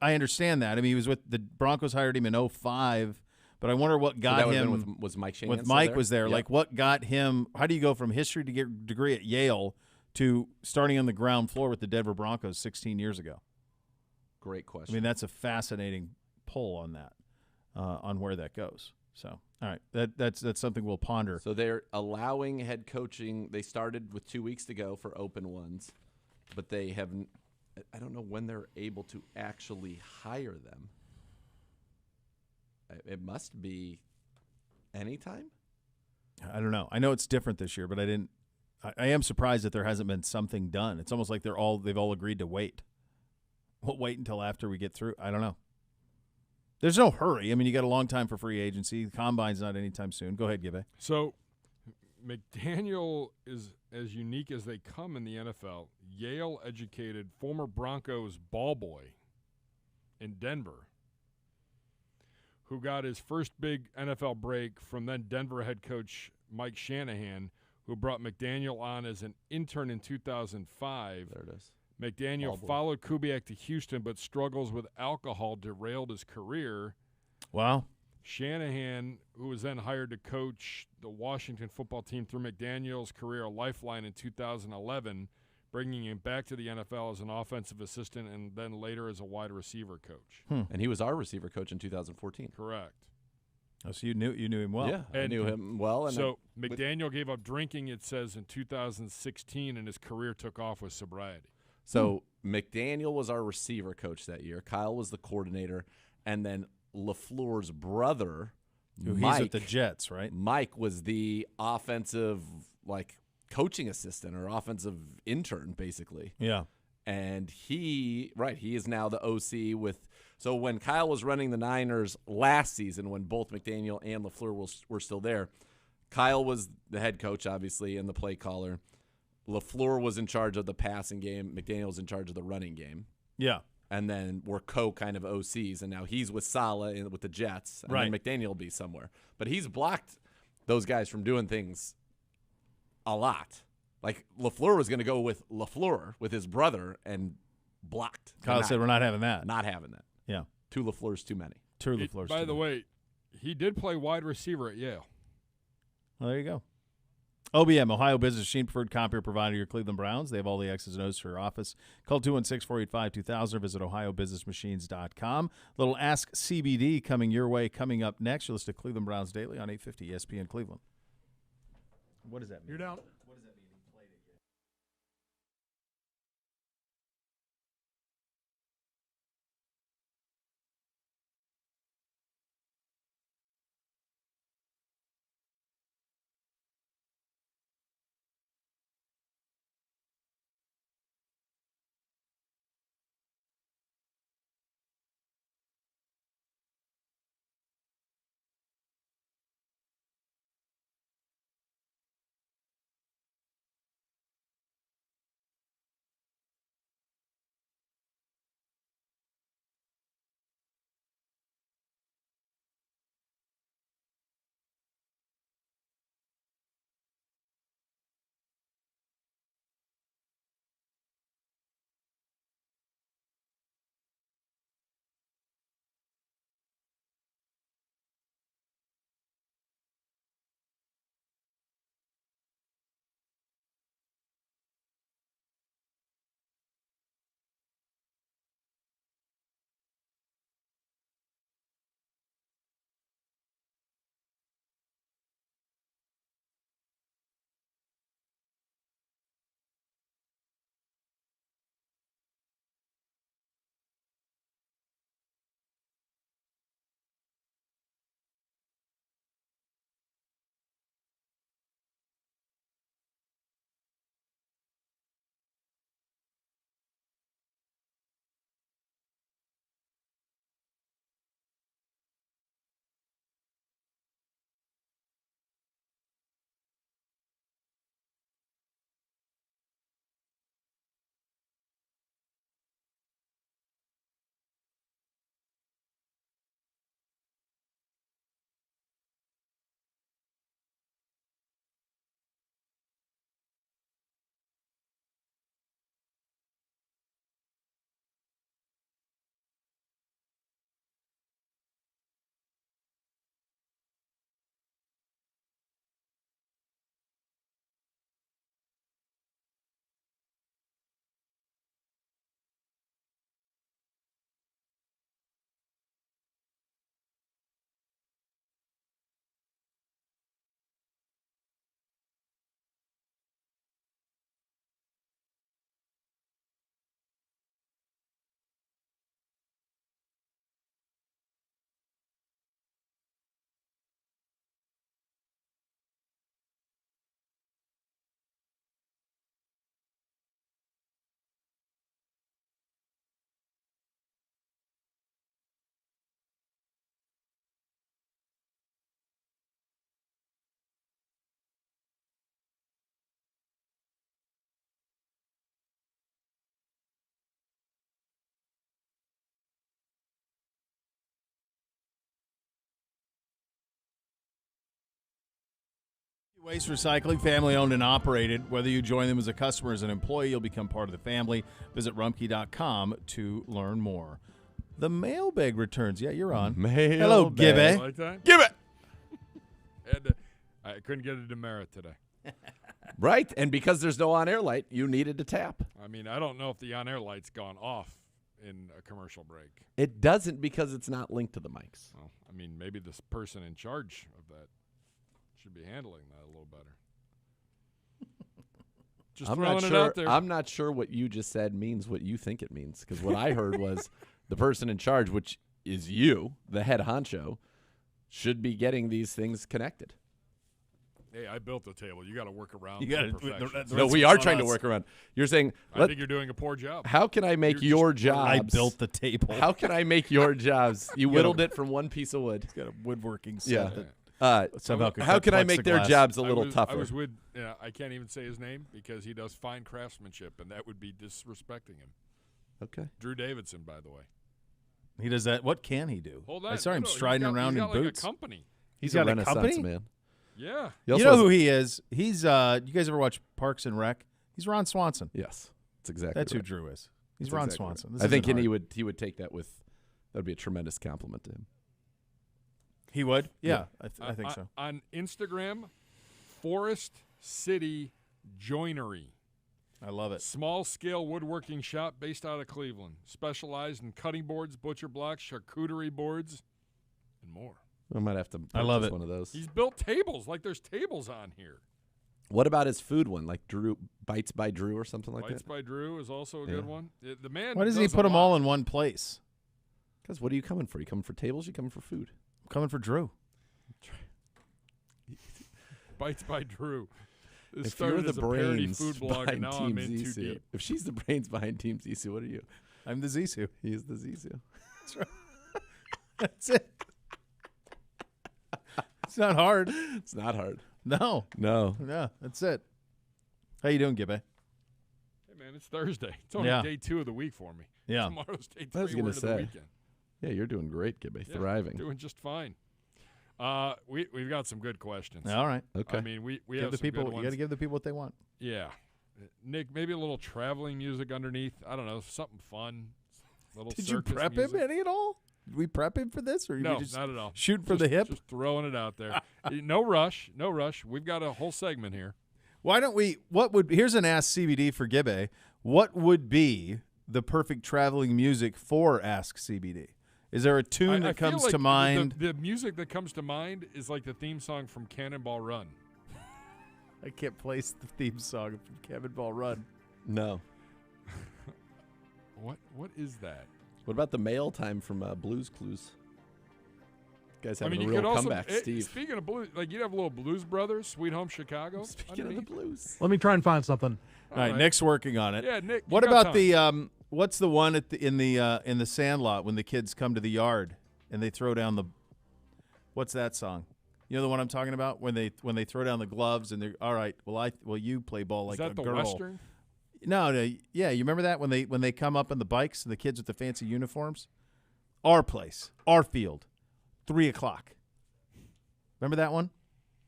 I understand that. I mean, he was with the Broncos, hired him in 2005. But I wonder what got him. Was Mike Shanahan with Mike there? was there. Yep. What got him? How do you go from history to get a degree at Yale to starting on the ground floor with the Denver Broncos 16 years ago? Great question. I mean, that's a fascinating pull on that, on where that goes. So All right, that's something we'll ponder. So they're allowing head coaching. They started with 2 weeks to go for open ones, but they haven't. I don't know when they're able to actually hire them. It must be anytime. I don't know. I know it's different this year, but I am surprised that there hasn't been something done. It's almost like they've all agreed to wait. We'll wait until after we get through. I don't know. There's no hurry. I mean, you got a long time for free agency. The combine's not anytime soon. Go ahead, Gibbe. So McDaniel is as unique as they come in the NFL. Yale-educated former Broncos ball boy in Denver, who got his first big NFL break from then Denver head coach Mike Shanahan, who brought McDaniel on as an intern in 2005. There it is. McDaniel followed Kubiak to Houston, but struggles with alcohol derailed his career. Wow. Shanahan, who was then hired to coach the Washington football team through McDaniel's career, a lifeline in 2011, bringing him back to the NFL as an offensive assistant and then later as a wide receiver coach. And he was our receiver coach in 2014. Correct. Oh, so you knew him well. Yeah, I knew him well. And so McDaniel gave up drinking, it says, in 2016, and his career took off with sobriety. So McDaniel was our receiver coach that year. Kyle was the coordinator. And then LaFleur's brother, Mike, he's at the Jets, right? Mike was the offensive, coaching assistant or offensive intern, basically. Yeah. And he is now the OC with – so when Kyle was running the Niners last season, when both McDaniel and LaFleur were still there, Kyle was the head coach, obviously, and the play caller. LaFleur was in charge of the passing game. McDaniel was in charge of the running game. Yeah. And then we're kind of OCs, and now he's with Saleh with the Jets, and then McDaniel will be somewhere. But he's blocked those guys from doing things a lot. Like LaFleur was going to go with LaFleur with his brother and blocked. Kyle said we're not having that. Not having that. Yeah. 2 LaFleurs too many. 2 LaFleurs. By the way, he did play wide receiver at Yale. Well, there you go. OBM, Ohio Business Machine, preferred computer provider, your Cleveland Browns. They have all the X's and O's for your office. Call 216-485-2000 or visit ohiobusinessmachines.com. Little Ask CBD coming your way, coming up next. You'll listen to Cleveland Browns Daily on 850 ESPN Cleveland. What does that mean? You're down. Waste Recycling, family owned and operated. Whether you join them as a customer or as an employee, you'll become part of the family. Visit Rumpke.com to learn more. The mailbag returns. Yeah, you're on. Mailbag. Hello, Gibby. Like that? Give it. I couldn't get a demerit today. Right, and because there's no on-air light, you needed to tap. I mean, I don't know if the on-air light's gone off in a commercial break. It doesn't because it's not linked to the mics. Well, I mean, maybe this person in charge of that should be handling that a little better. Just throwing it out there. I'm not sure what you just said means what you think it means, because what I heard was the person in charge, which is you, the head honcho, should be getting these things connected. Hey, I built the table. You got to work around. You gotta- perfection. No, we are trying to work around. You're saying, I think you're doing a poor job. how can I make You're your just- jobs? I built the table. How can I make your jobs? You whittled it from one piece of wood. Got a woodworking set. Yeah. that somehow could How cut can I make their plexiglass. jobs a little tougher? I was with, I can't even say his name because he does fine craftsmanship, and that would be disrespecting him. Okay. Drew Davidson, by the way. He does that. What can he do? Hold on. I saw him No, he's striding got- around he's in got like boots. a company. He's got a a Renaissance company? man. Yeah. He You also know has- who he is? He's you guys ever watch Parks and Rec? He's Ron Swanson. Yes, that's exactly. That's who right. Drew is. He's That's Ron exactly right. Swanson. This I think isn't he hard. would take that with. That would be a tremendous compliment to him. He would? Yeah, Yeah. I think so. On Instagram, Forest City Joinery. I love it. Small-scale woodworking shop based out of Cleveland. Specialized in cutting boards, butcher blocks, charcuterie boards, and more. I might have to. I love purchase it. One of those. He's built tables like there's tables on here. What about his food one, like Drew Bites by Drew or something like Bites that? by Drew is also a Yeah. good one. The man. Why doesn't he does a put them all lot. in one place? Because what are you coming for? You coming for tables? You coming for food? I'm coming for Drew. Bites by Drew. This If you're started the as a parody brains food blog, and behind now Team I'm in too Zissou, deep. if she's the brains behind Team Zissou, what are you? I'm the Zissou. He is the Zissou. That's it. It's not hard. It's not hard. No. No. No, that's it. How you doing, Gibby? Hey man, it's Thursday. It's only Yeah. day 2 of the week for me. Yeah. Tomorrow's day 3. I was We're gonna into the say. weekend. Yeah, you're doing great, Gibby. Yeah, Thriving. doing just fine. We've got some good questions. All right. Okay. I mean, we Give have the some people. good You ones. got to give the people what they want. Yeah. Nick, maybe a little traveling music underneath. I don't know, something fun. Little Did you circus prep music. him any at all? Did we prep him for this, or No, you just not at all. shoot for Just- the hip? Just throwing it out there. No rush. No rush. We've got a whole segment here. Why don't we? Here's an Ask CBD for Gibby. What would be the perfect traveling music for Ask CBD? Is there a tune I that feel comes like to mind? The music that comes to mind is like the theme song from Cannonball Run. I can't place the theme song from Cannonball Run. No. What is that? What about the mail time from Blues Clues? Guys I having mean, a you real could also. comeback, Steve. Speaking of blues, like you'd have a little Blues Brothers, Sweet Home Chicago. Speaking of the underneath. blues. Let me try and find something. All right, Nick's working on it. Yeah, Nick. you What got about time. the what's the one at in the Sandlot when the kids come to the yard and they throw down the what's that song? You know the one I'm talking about when they throw down the gloves and they're all right. Well, you play ball like Is that a the girl. Western? No, yeah. You remember that when they come up on the bikes, the kids with the fancy uniforms? Our place, our field, 3:00. Remember that one?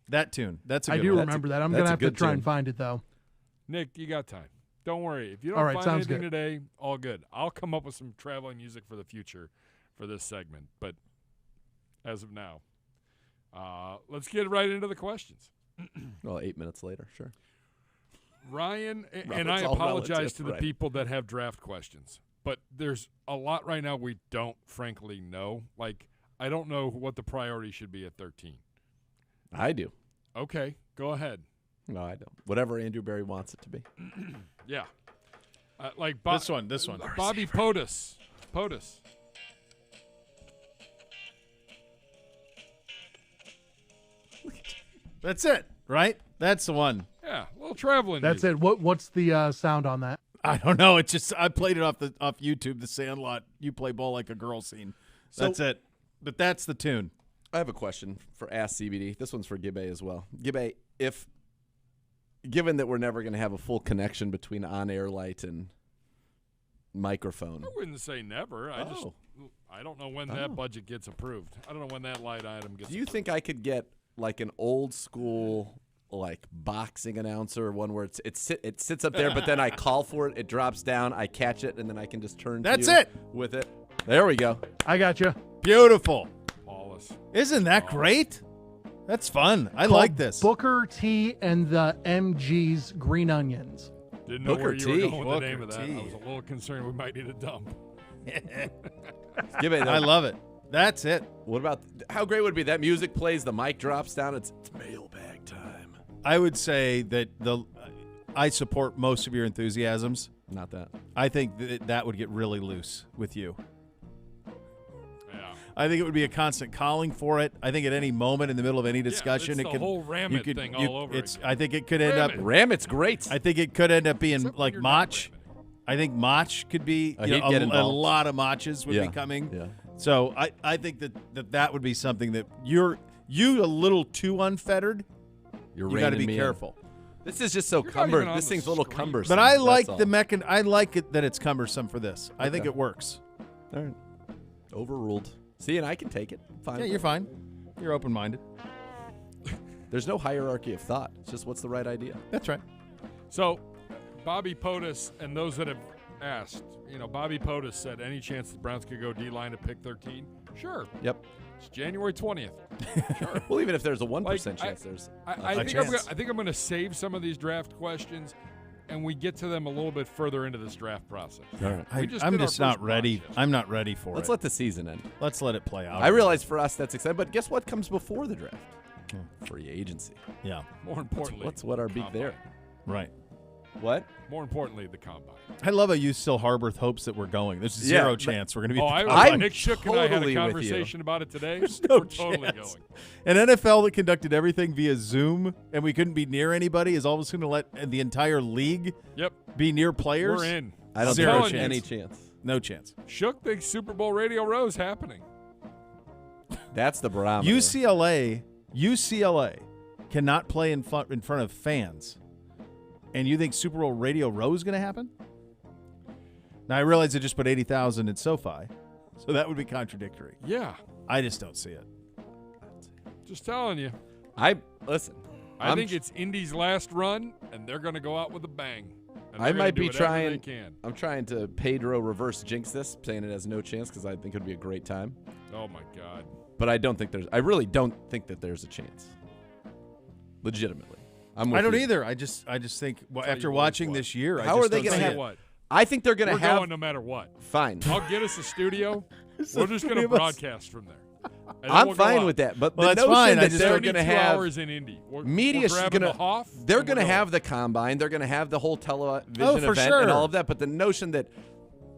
That tune. That's a I good do one. remember that. I'm that's going to a have to good try tune. and find it, though. Nick, you got time. Don't worry. If you don't All right, find sounds anything good. today, all good. I'll come up with some traveling music for the future for this segment. But as of now, let's get right into the questions. Well, 8 minutes later, sure. Ryan, and Robert's I all apologize relative, to the right. people that have draft questions, but there's a lot right now we don't frankly know. Like, I don't know what the priority should be at 13. I do. Okay, go ahead. No, I don't. Whatever Andrew Berry wants it to be. Yeah. Like This one. Bobby POTUS. POTUS. That's it, right? That's the one. Yeah, a little traveling That's music. it. What's the sound on that? I don't know. It's just I played it off YouTube. The Sandlot. You play ball like a girl scene. That's it. But that's the tune. I have a question for Ask CBD. This one's for Gibbe as well. Gibbe, given that we're never going to have a full connection between on-air light and microphone, I wouldn't say never. I don't know when that budget gets approved. I don't know when that light item gets do you approved. think I could get like an old school like boxing announcer, one where it sits up there, but then I call for it, it drops down, I catch it, and then I can just turn That's to you it. with it. There we go. I got you. Beautiful. Flawless. Isn't that great? That's fun. I Called like this. Booker T and the MG's Green Onions. Didn't know Booker where you were T. going with Booker the name of that. T. I was a little concerned we might need a dump. Give it. I love it. That's it. What about how great would it be that music plays, the mic drops down, it's mailbag time. I would say that I support most of your enthusiasms. Not that. I think that would get really loose with you. Yeah. I think it would be a constant calling for it. I think at any moment in the middle of any discussion, it's it the could whole Ram you It could- thing you- all over it's. again. I think it could end up. Ram It. Ram, it's great. I think it could end up being Except when like you're not Mach. ramming it. I think Mach could be He'd get a involved. lot of Machs would be coming. Yeah. So I think that would be something that you a little too unfettered. You're You got to reining be me in. careful. This is just so You're not even cumbersome. on This the thing's a little screen. cumbersome. But I like that's the all. I like it that it's cumbersome for this. I think Okay. it works. All right. Overruled. See, and I can take it. Fine. Yeah, you're fine. You're open minded. There's no hierarchy of thought. It's just what's the right idea. That's right. So, Bobby POTUS and those that have asked, Bobby POTUS said, any chance the Browns could go D-line to pick 13? Sure. Yep. It's January 20th. Sure. Well, even if there's a 1% Like, chance, there's I A think chance. I think I'm going to save some of these draft questions, and we get to them a little bit further into this draft process. all right. We just I'm did our just not first ready. watch I'm not ready for Let's it. let the season end. Let's let it play out. I realize for us that's exciting, but guess what comes before the draft? Free agency. Yeah. More importantly, What's what our beat combine. there? Right. What? More importantly, the combine. I love how you still harbor hopes that we're going. There's Yeah, zero but- chance we're going to be. Oh, at the I'm Nick Shook and I had totally a with you. conversation about it today. no We're totally chance. going. An NFL that conducted everything via Zoom and we couldn't be near anybody is all of a sudden going to let the entire league Yep, be near players. we're in. I don't Zero think there's chance. any chance. No chance. Shook thinks Super Bowl Radio Row is happening. That's the barometer. UCLA cannot play in front of fans, and you think Super Bowl Radio Row is going to happen? Now I realize they just put 80,000 in SoFi, so that would be contradictory. Yeah, I just don't see it. just telling you. Listen. I think it's Indy's last run, and they're going to go out with a bang. And I they're gonna might do be whatever trying. They can. I'm trying to Pedro reverse jinx this, saying it has no chance because I think it would be a great time. Oh my God. But I don't think there's. I really don't think that there's a chance. Legitimately, I'm. With I don't you. either. I just think Tell after you what, watching what. this year, How I just are they don't gonna see Tell have- you it. what, I think they're going to we're have. going no matter what. Fine. I'll get us a studio. We're just going three to of us. broadcast from there. And then I'm we'll go fine out. with that. But Well, the that's notion fine. I that just they're don't- going to 72 have hours in Indy. We're media's grabbing gonna the Hoff, they're and going to we're have the combine. They're going to have the whole television Oh, for event sure. and all of that. But the notion that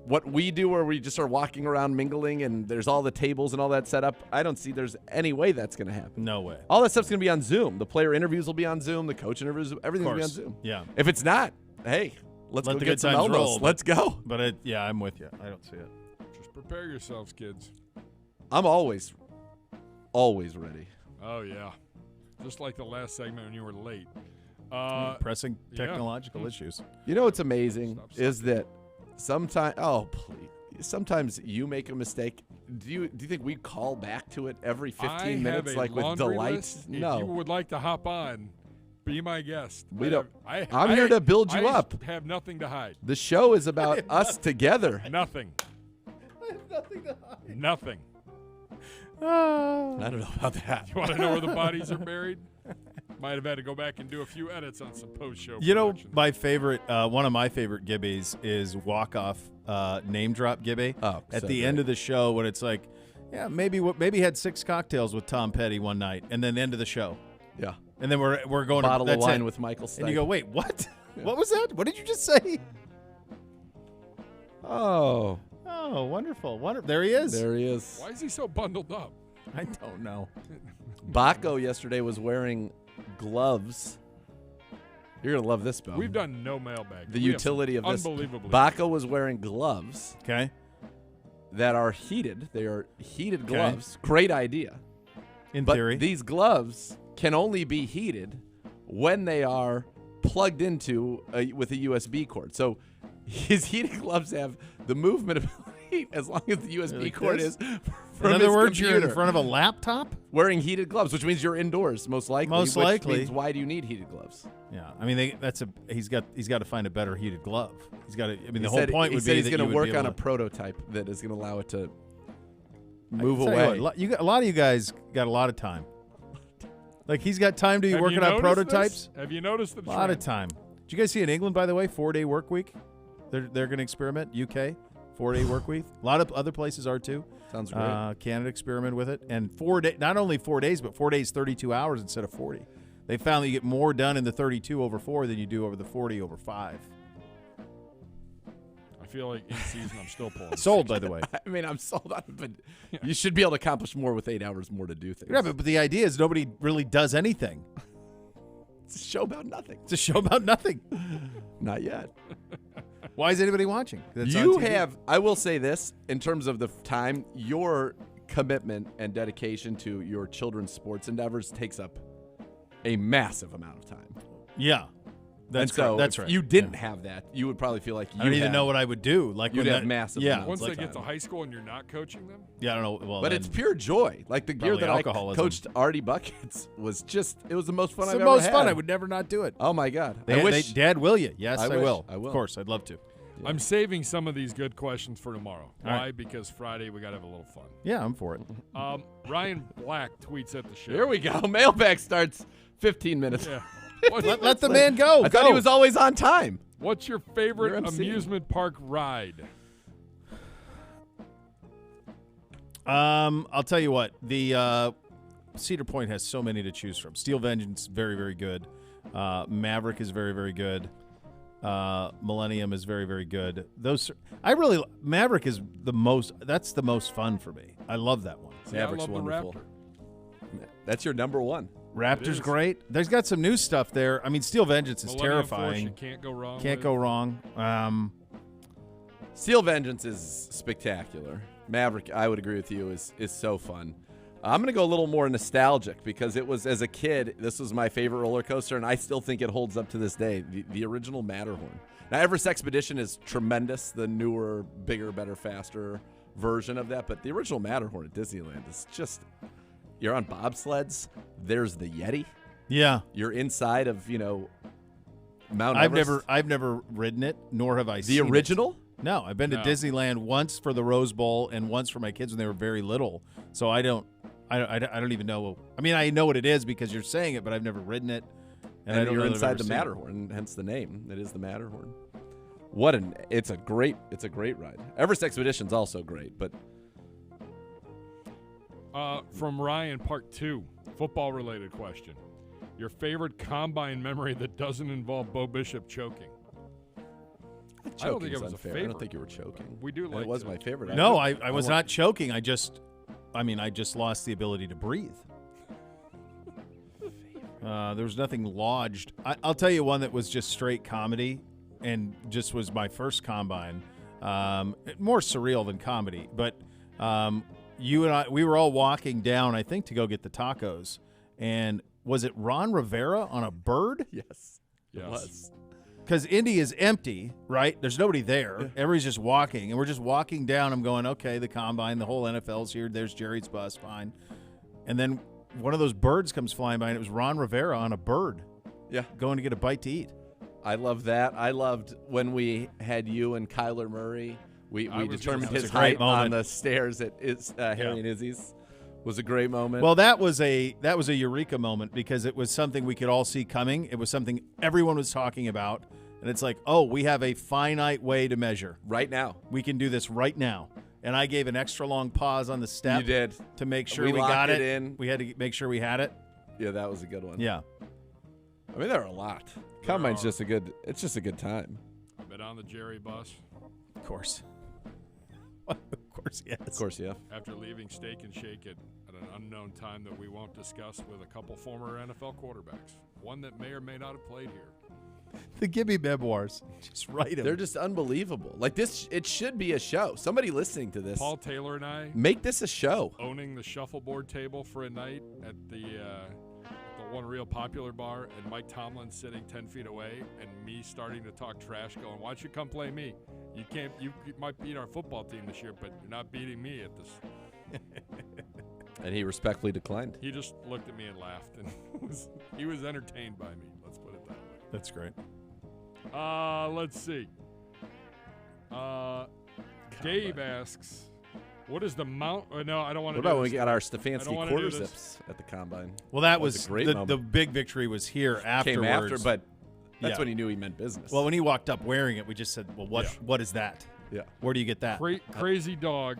what we do, where we just are walking around mingling and there's all the tables and all that set up, I don't see there's any way that's going to happen. No way. All that stuff's going to be on Zoom. The player interviews will be on Zoom. The coach interviews, everything's going to be on Zoom. Yeah. If it's not, hey, let's Let go the get good some times elbows. roll, but- Let's go. But yeah, I'm with you. I don't see it. Just prepare yourselves, kids. I'm always ready. Oh, yeah. Just like the last segment when you were late. Pressing yeah. technological issues. You know what's amazing Stop is that sometimes you make a mistake. Do you think we call back to it every 15 I minutes have a like with laundry delight? list. If No. you would like to hop on, be my guest. We don't- I'm here to build you up. I have nothing to hide. The show is about us together. Nothing. I have nothing to hide. Nothing. Oh. I don't know about that. You want to know where the bodies are buried? Might have had to go back and do a few edits on some post-show. You know, production. my favorite, one of my favorite Gibbies is walk-off name drop Gibby. Oh, at so the end great. of the show when it's like, yeah, maybe had 6 cocktails with Tom Petty one night, and then the end of the show, Yeah. and then we're going Bottle to of that's wine it. with Michael Stipe. and you go, wait, what? What was that? What did you just say? Oh, Oh, wonderful, There he is. there he is. Why is he so bundled up? I don't know. Baco yesterday was wearing gloves. You're going to love this, Beau. We've done no mailbag. The We have utility some of this. Unbelievably. Baco was wearing gloves Okay. that are heated. They are heated gloves. Great idea. In But theory, these gloves can only be heated when they are plugged into with a USB cord. So his heated gloves have the movement ability great as long as the USB Like cord this? is from In other his words, you're in computer. front of a laptop? Wearing heated gloves, which means you're indoors, most likely. Most which likely. means why do you need heated gloves? Yeah, I mean he's got to find a better heated glove. He's got to. I mean, the He whole said- point he would said be he's that going you to would work be able on a to- prototype that is going to allow it to I move tell you away. what, a lot of you guys got a lot of time. Like he's got time to be Have working you on noticed prototypes. this? Have you noticed the A lot of trend? time. Did you guys see in England, by the way, 4-day work week? They're going to experiment. UK, 4-day work week. A lot of other places are too. Sounds great. Canada experimented with it, and 4 day, not only 4 days, but 4 days, 32 hours instead of 40. They found that you get more done in the 32 over 4 than you do over the 40 over 5. I feel like in season I'm still pulling. Sold, by the way. I mean, I'm sold on it, but you should be able to accomplish more with 8 hours more to do things. Yeah, but the idea is nobody really does anything. It's a show about nothing. It's a show about nothing. Not yet. Why is anybody watching? That's on You TV. have, I will say this, in terms of the time, your commitment and dedication to your children's sports endeavors takes up a massive amount of time. Yeah. That's and so correct. That's if right. you didn't Yeah. have that, you would probably feel like you I don't even had- know what I would do. Like You'd when have that, massive Yeah. amounts. Once like, they get to high school and you're not coaching them, yeah, I don't know. Well, But then, it's pure joy. Like the year Probably that I alcoholism. coached Artie Buckets was just, it was the most fun it's I've the ever most had. fun. I would never not do it. Oh my God. They, I wish. Dad, will you? Yes, I wish. will. I will. Of course, I'd love to. I'm saving some of these good questions for tomorrow. All Why? right. Because Friday we got to have a little fun. Yeah, I'm for it. Ryan Black tweets at the show. Here we go. Mailbag starts 15 minutes. Yeah. What- Let the man go. I thought he was always on time. What's your favorite You're emceeing. amusement park ride? I'll tell you what. The Cedar Point has so many to choose from. Steel Vengeance, very, very good. Maverick is very, very good. Millennium is very, very good. Maverick is the most. That's the most fun for me. I love that one. See, I Maverick's love the wonderful. Raptor. That's your number one. Raptor's is. great. There's got some new stuff there. I mean, Steel Vengeance is Millennium Force, terrifying. you can't go wrong. Can't with. go wrong. Steel Vengeance is spectacular. Maverick, I would agree with you, is so fun. I'm going to go a little more nostalgic because it was, as a kid, this was my favorite roller coaster, and I still think it holds up to this day. The original Matterhorn. Now, Everest Expedition is tremendous, the newer, bigger, better, faster version of that, but the original Matterhorn at Disneyland is just, you're on bobsleds, there's the Yeti, Yeah. you're inside of, Mount Everest. I've never ridden it, nor have I The seen it. original? No, I've been to No. Disneyland once for the Rose Bowl and once for my kids when they were very little. So I don't even know. I mean, I know what it is because you're saying it, but I've never ridden it. And I don't you're know that I've inside ever the seen it. Matterhorn, hence the name. It is the Matterhorn. It's a great ride. Everest Expedition's also great, but From Ryan, part 2, football-related question. Your favorite combine memory that doesn't involve Beau Bishop choking? I don't think it was a unfair. I favorite. don't think you were choking. We do And like it was to- my favorite. No, I was not choking. I just lost the ability to breathe. There was nothing lodged. I'll tell you one that was just straight comedy and just was my first combine. More surreal than comedy. But you and I, we were all walking down, I think, to go get the tacos. And was it Ron Rivera on a bird? Yes. Yes. It was. Because Indy is empty, right? There's nobody there. Everybody's just walking. And we're just walking down. I'm going, okay, the combine, the whole NFL's here. There's Jerry's bus, fine. And then one of those birds comes flying by, and it was Ron Rivera on a bird Yeah. going to get a bite to eat. I love that. I loved when we had you and Kyler Murray. We I was determined gonna say, his that was a great height on moment. the stairs at Harry and Izzy's. Was a great moment. Well, that was a eureka moment because it was something we could all see coming. It was something everyone was talking about. And it's like, oh, we have a finite way to measure. right now. We can do this right now. And I gave an extra long pause on the step You did. to make sure We we locked got it it. in. We had to make sure we had it. Yeah, that was a good one. Yeah. I mean, there are a lot. Combine's just a good time. Been on the Jerry bus Of course. Of course, yes. Of course, yeah. after leaving Steak and Shake at an unknown time that we won't discuss with a couple former NFL quarterbacks. One that may or may not have played here. The Gibby memoirs. Just write them. They're just unbelievable. Like this, it should be a show. Somebody listening to this, Paul Taylor and I make this a show. owning the shuffleboard table for a night at the one real popular bar and Mike Tomlin sitting 10 feet away and me starting to talk trash going, why don't you come play me? You might beat our football team this year, but you're not beating me at this. And he respectfully declined. He just looked at me and laughed, and he was entertained by me. Let's put it that way. That's great. Let's see. Dave asks, what is the mount? No, I don't want to What do about when we this. got our I Stefanski don't wanna quarter do this. zips at the combine? Well, that That was was a great the moment. big victory was here afterwards. Came after, but that's Yeah. when he knew he meant business. Well, when he walked up wearing it, we just said, well, what is that? yeah. Where do you get that? Crazy dog.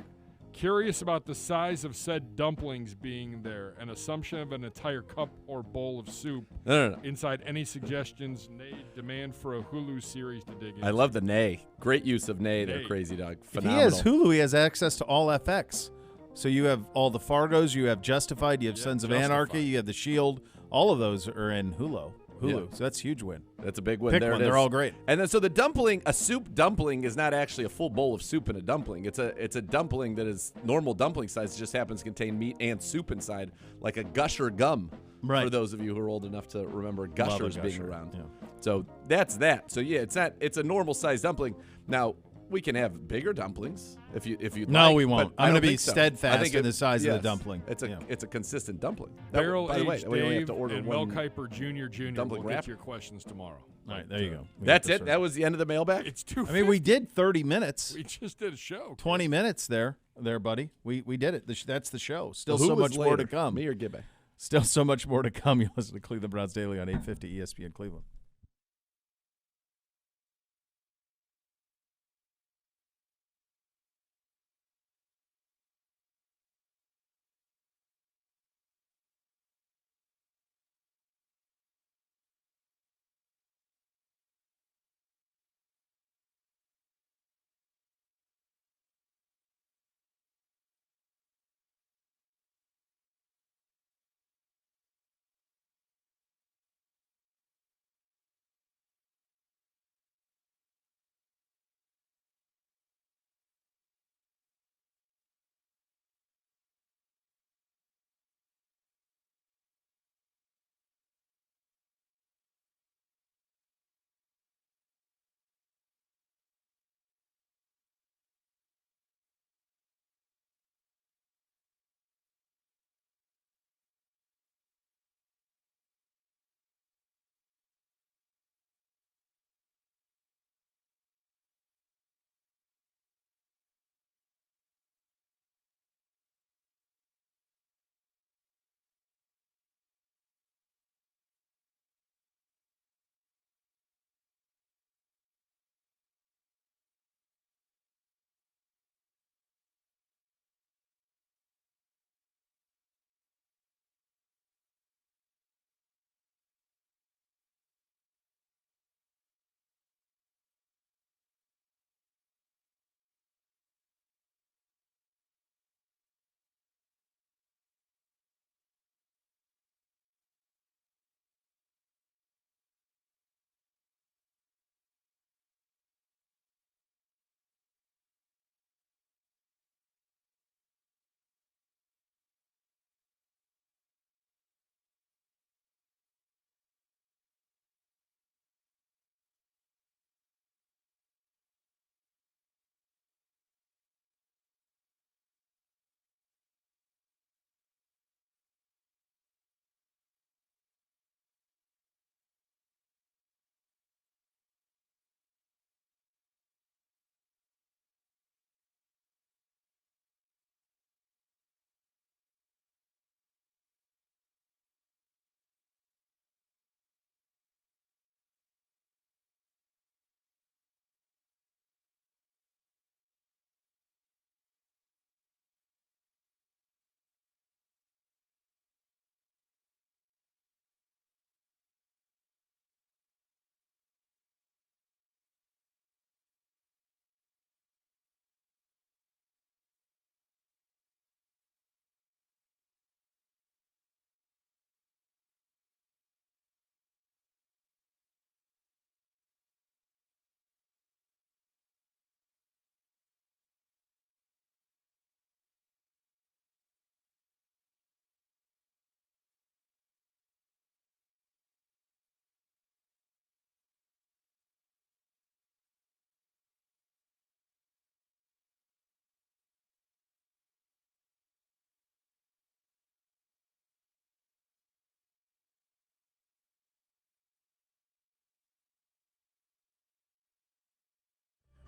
Curious about the size of said dumplings being there. An assumption of an entire cup or bowl of soup. No. Inside any suggestions, nay, demand for a Hulu series to dig into. I love the nay. Great use of nay there, Nay. Crazy Dog. If Phenomenal. he has Hulu, he has access to all FX. So you have all the Fargos, you have Justified, you have Sons of Anarchy, Justified. you have The Shield. All of those are in Hulu. Yeah. So that's a huge win. That's a big win. Pick there one. it is. They're all great. And then so the dumpling, a soup dumpling is not actually a full bowl of soup in a dumpling. It's a dumpling that is normal dumpling size. It just happens to contain meat and soup inside, like a Gusher gum. Right. For those of you who are old enough to remember Gushers being Gusher, around. yeah. So that's that. So yeah, it's a normal size dumpling. Now we can have bigger dumplings if you No, like, we won't. but I I'm don't gonna be think so. steadfast I think in the size of the dumpling. It's Yeah. a consistent dumpling. Barrel By the way, Aged we only have Dave to order and Mel one. Kuiper Jr. dumpling We'll get wrap. to your questions tomorrow. All right, there you go. We That's got it. this That one. was the end of the mailbag. It's too. I mean, we did 30 minutes. We just did a show. 20 minutes there, buddy. We did it. That's the show. Still Who so was much more to later, come. Me or Gibbe? Still so much more to come. You listen to Cleveland Browns Daily on 850 ESPN Cleveland.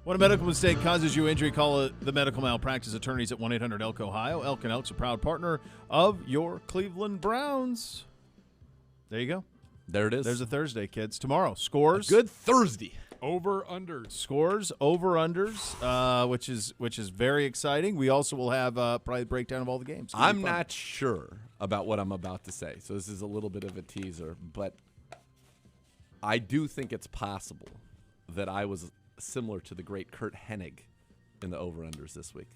When a medical mistake causes you injury, call the medical malpractice attorneys at 1-800-ELK-OHIO. Elk & Elk's a proud partner of your Cleveland Browns. There you go. There it is. There's a Thursday, kids. Tomorrow, scores. Good Thursday. Over unders. Scores, over-unders, which is very exciting. We also will have probably a breakdown of all the games. I'm not sure about what I'm about to say, so this is a little bit of a teaser, but I do think it's possible that I was similar to the great Kurt Hennig in the over-unders this week.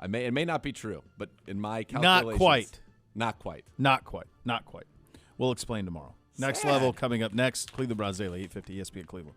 It may not be true, but in my calculations. Not quite. We'll explain tomorrow. Next level coming up next. Cleveland Browns Daily, 850 ESPN Cleveland.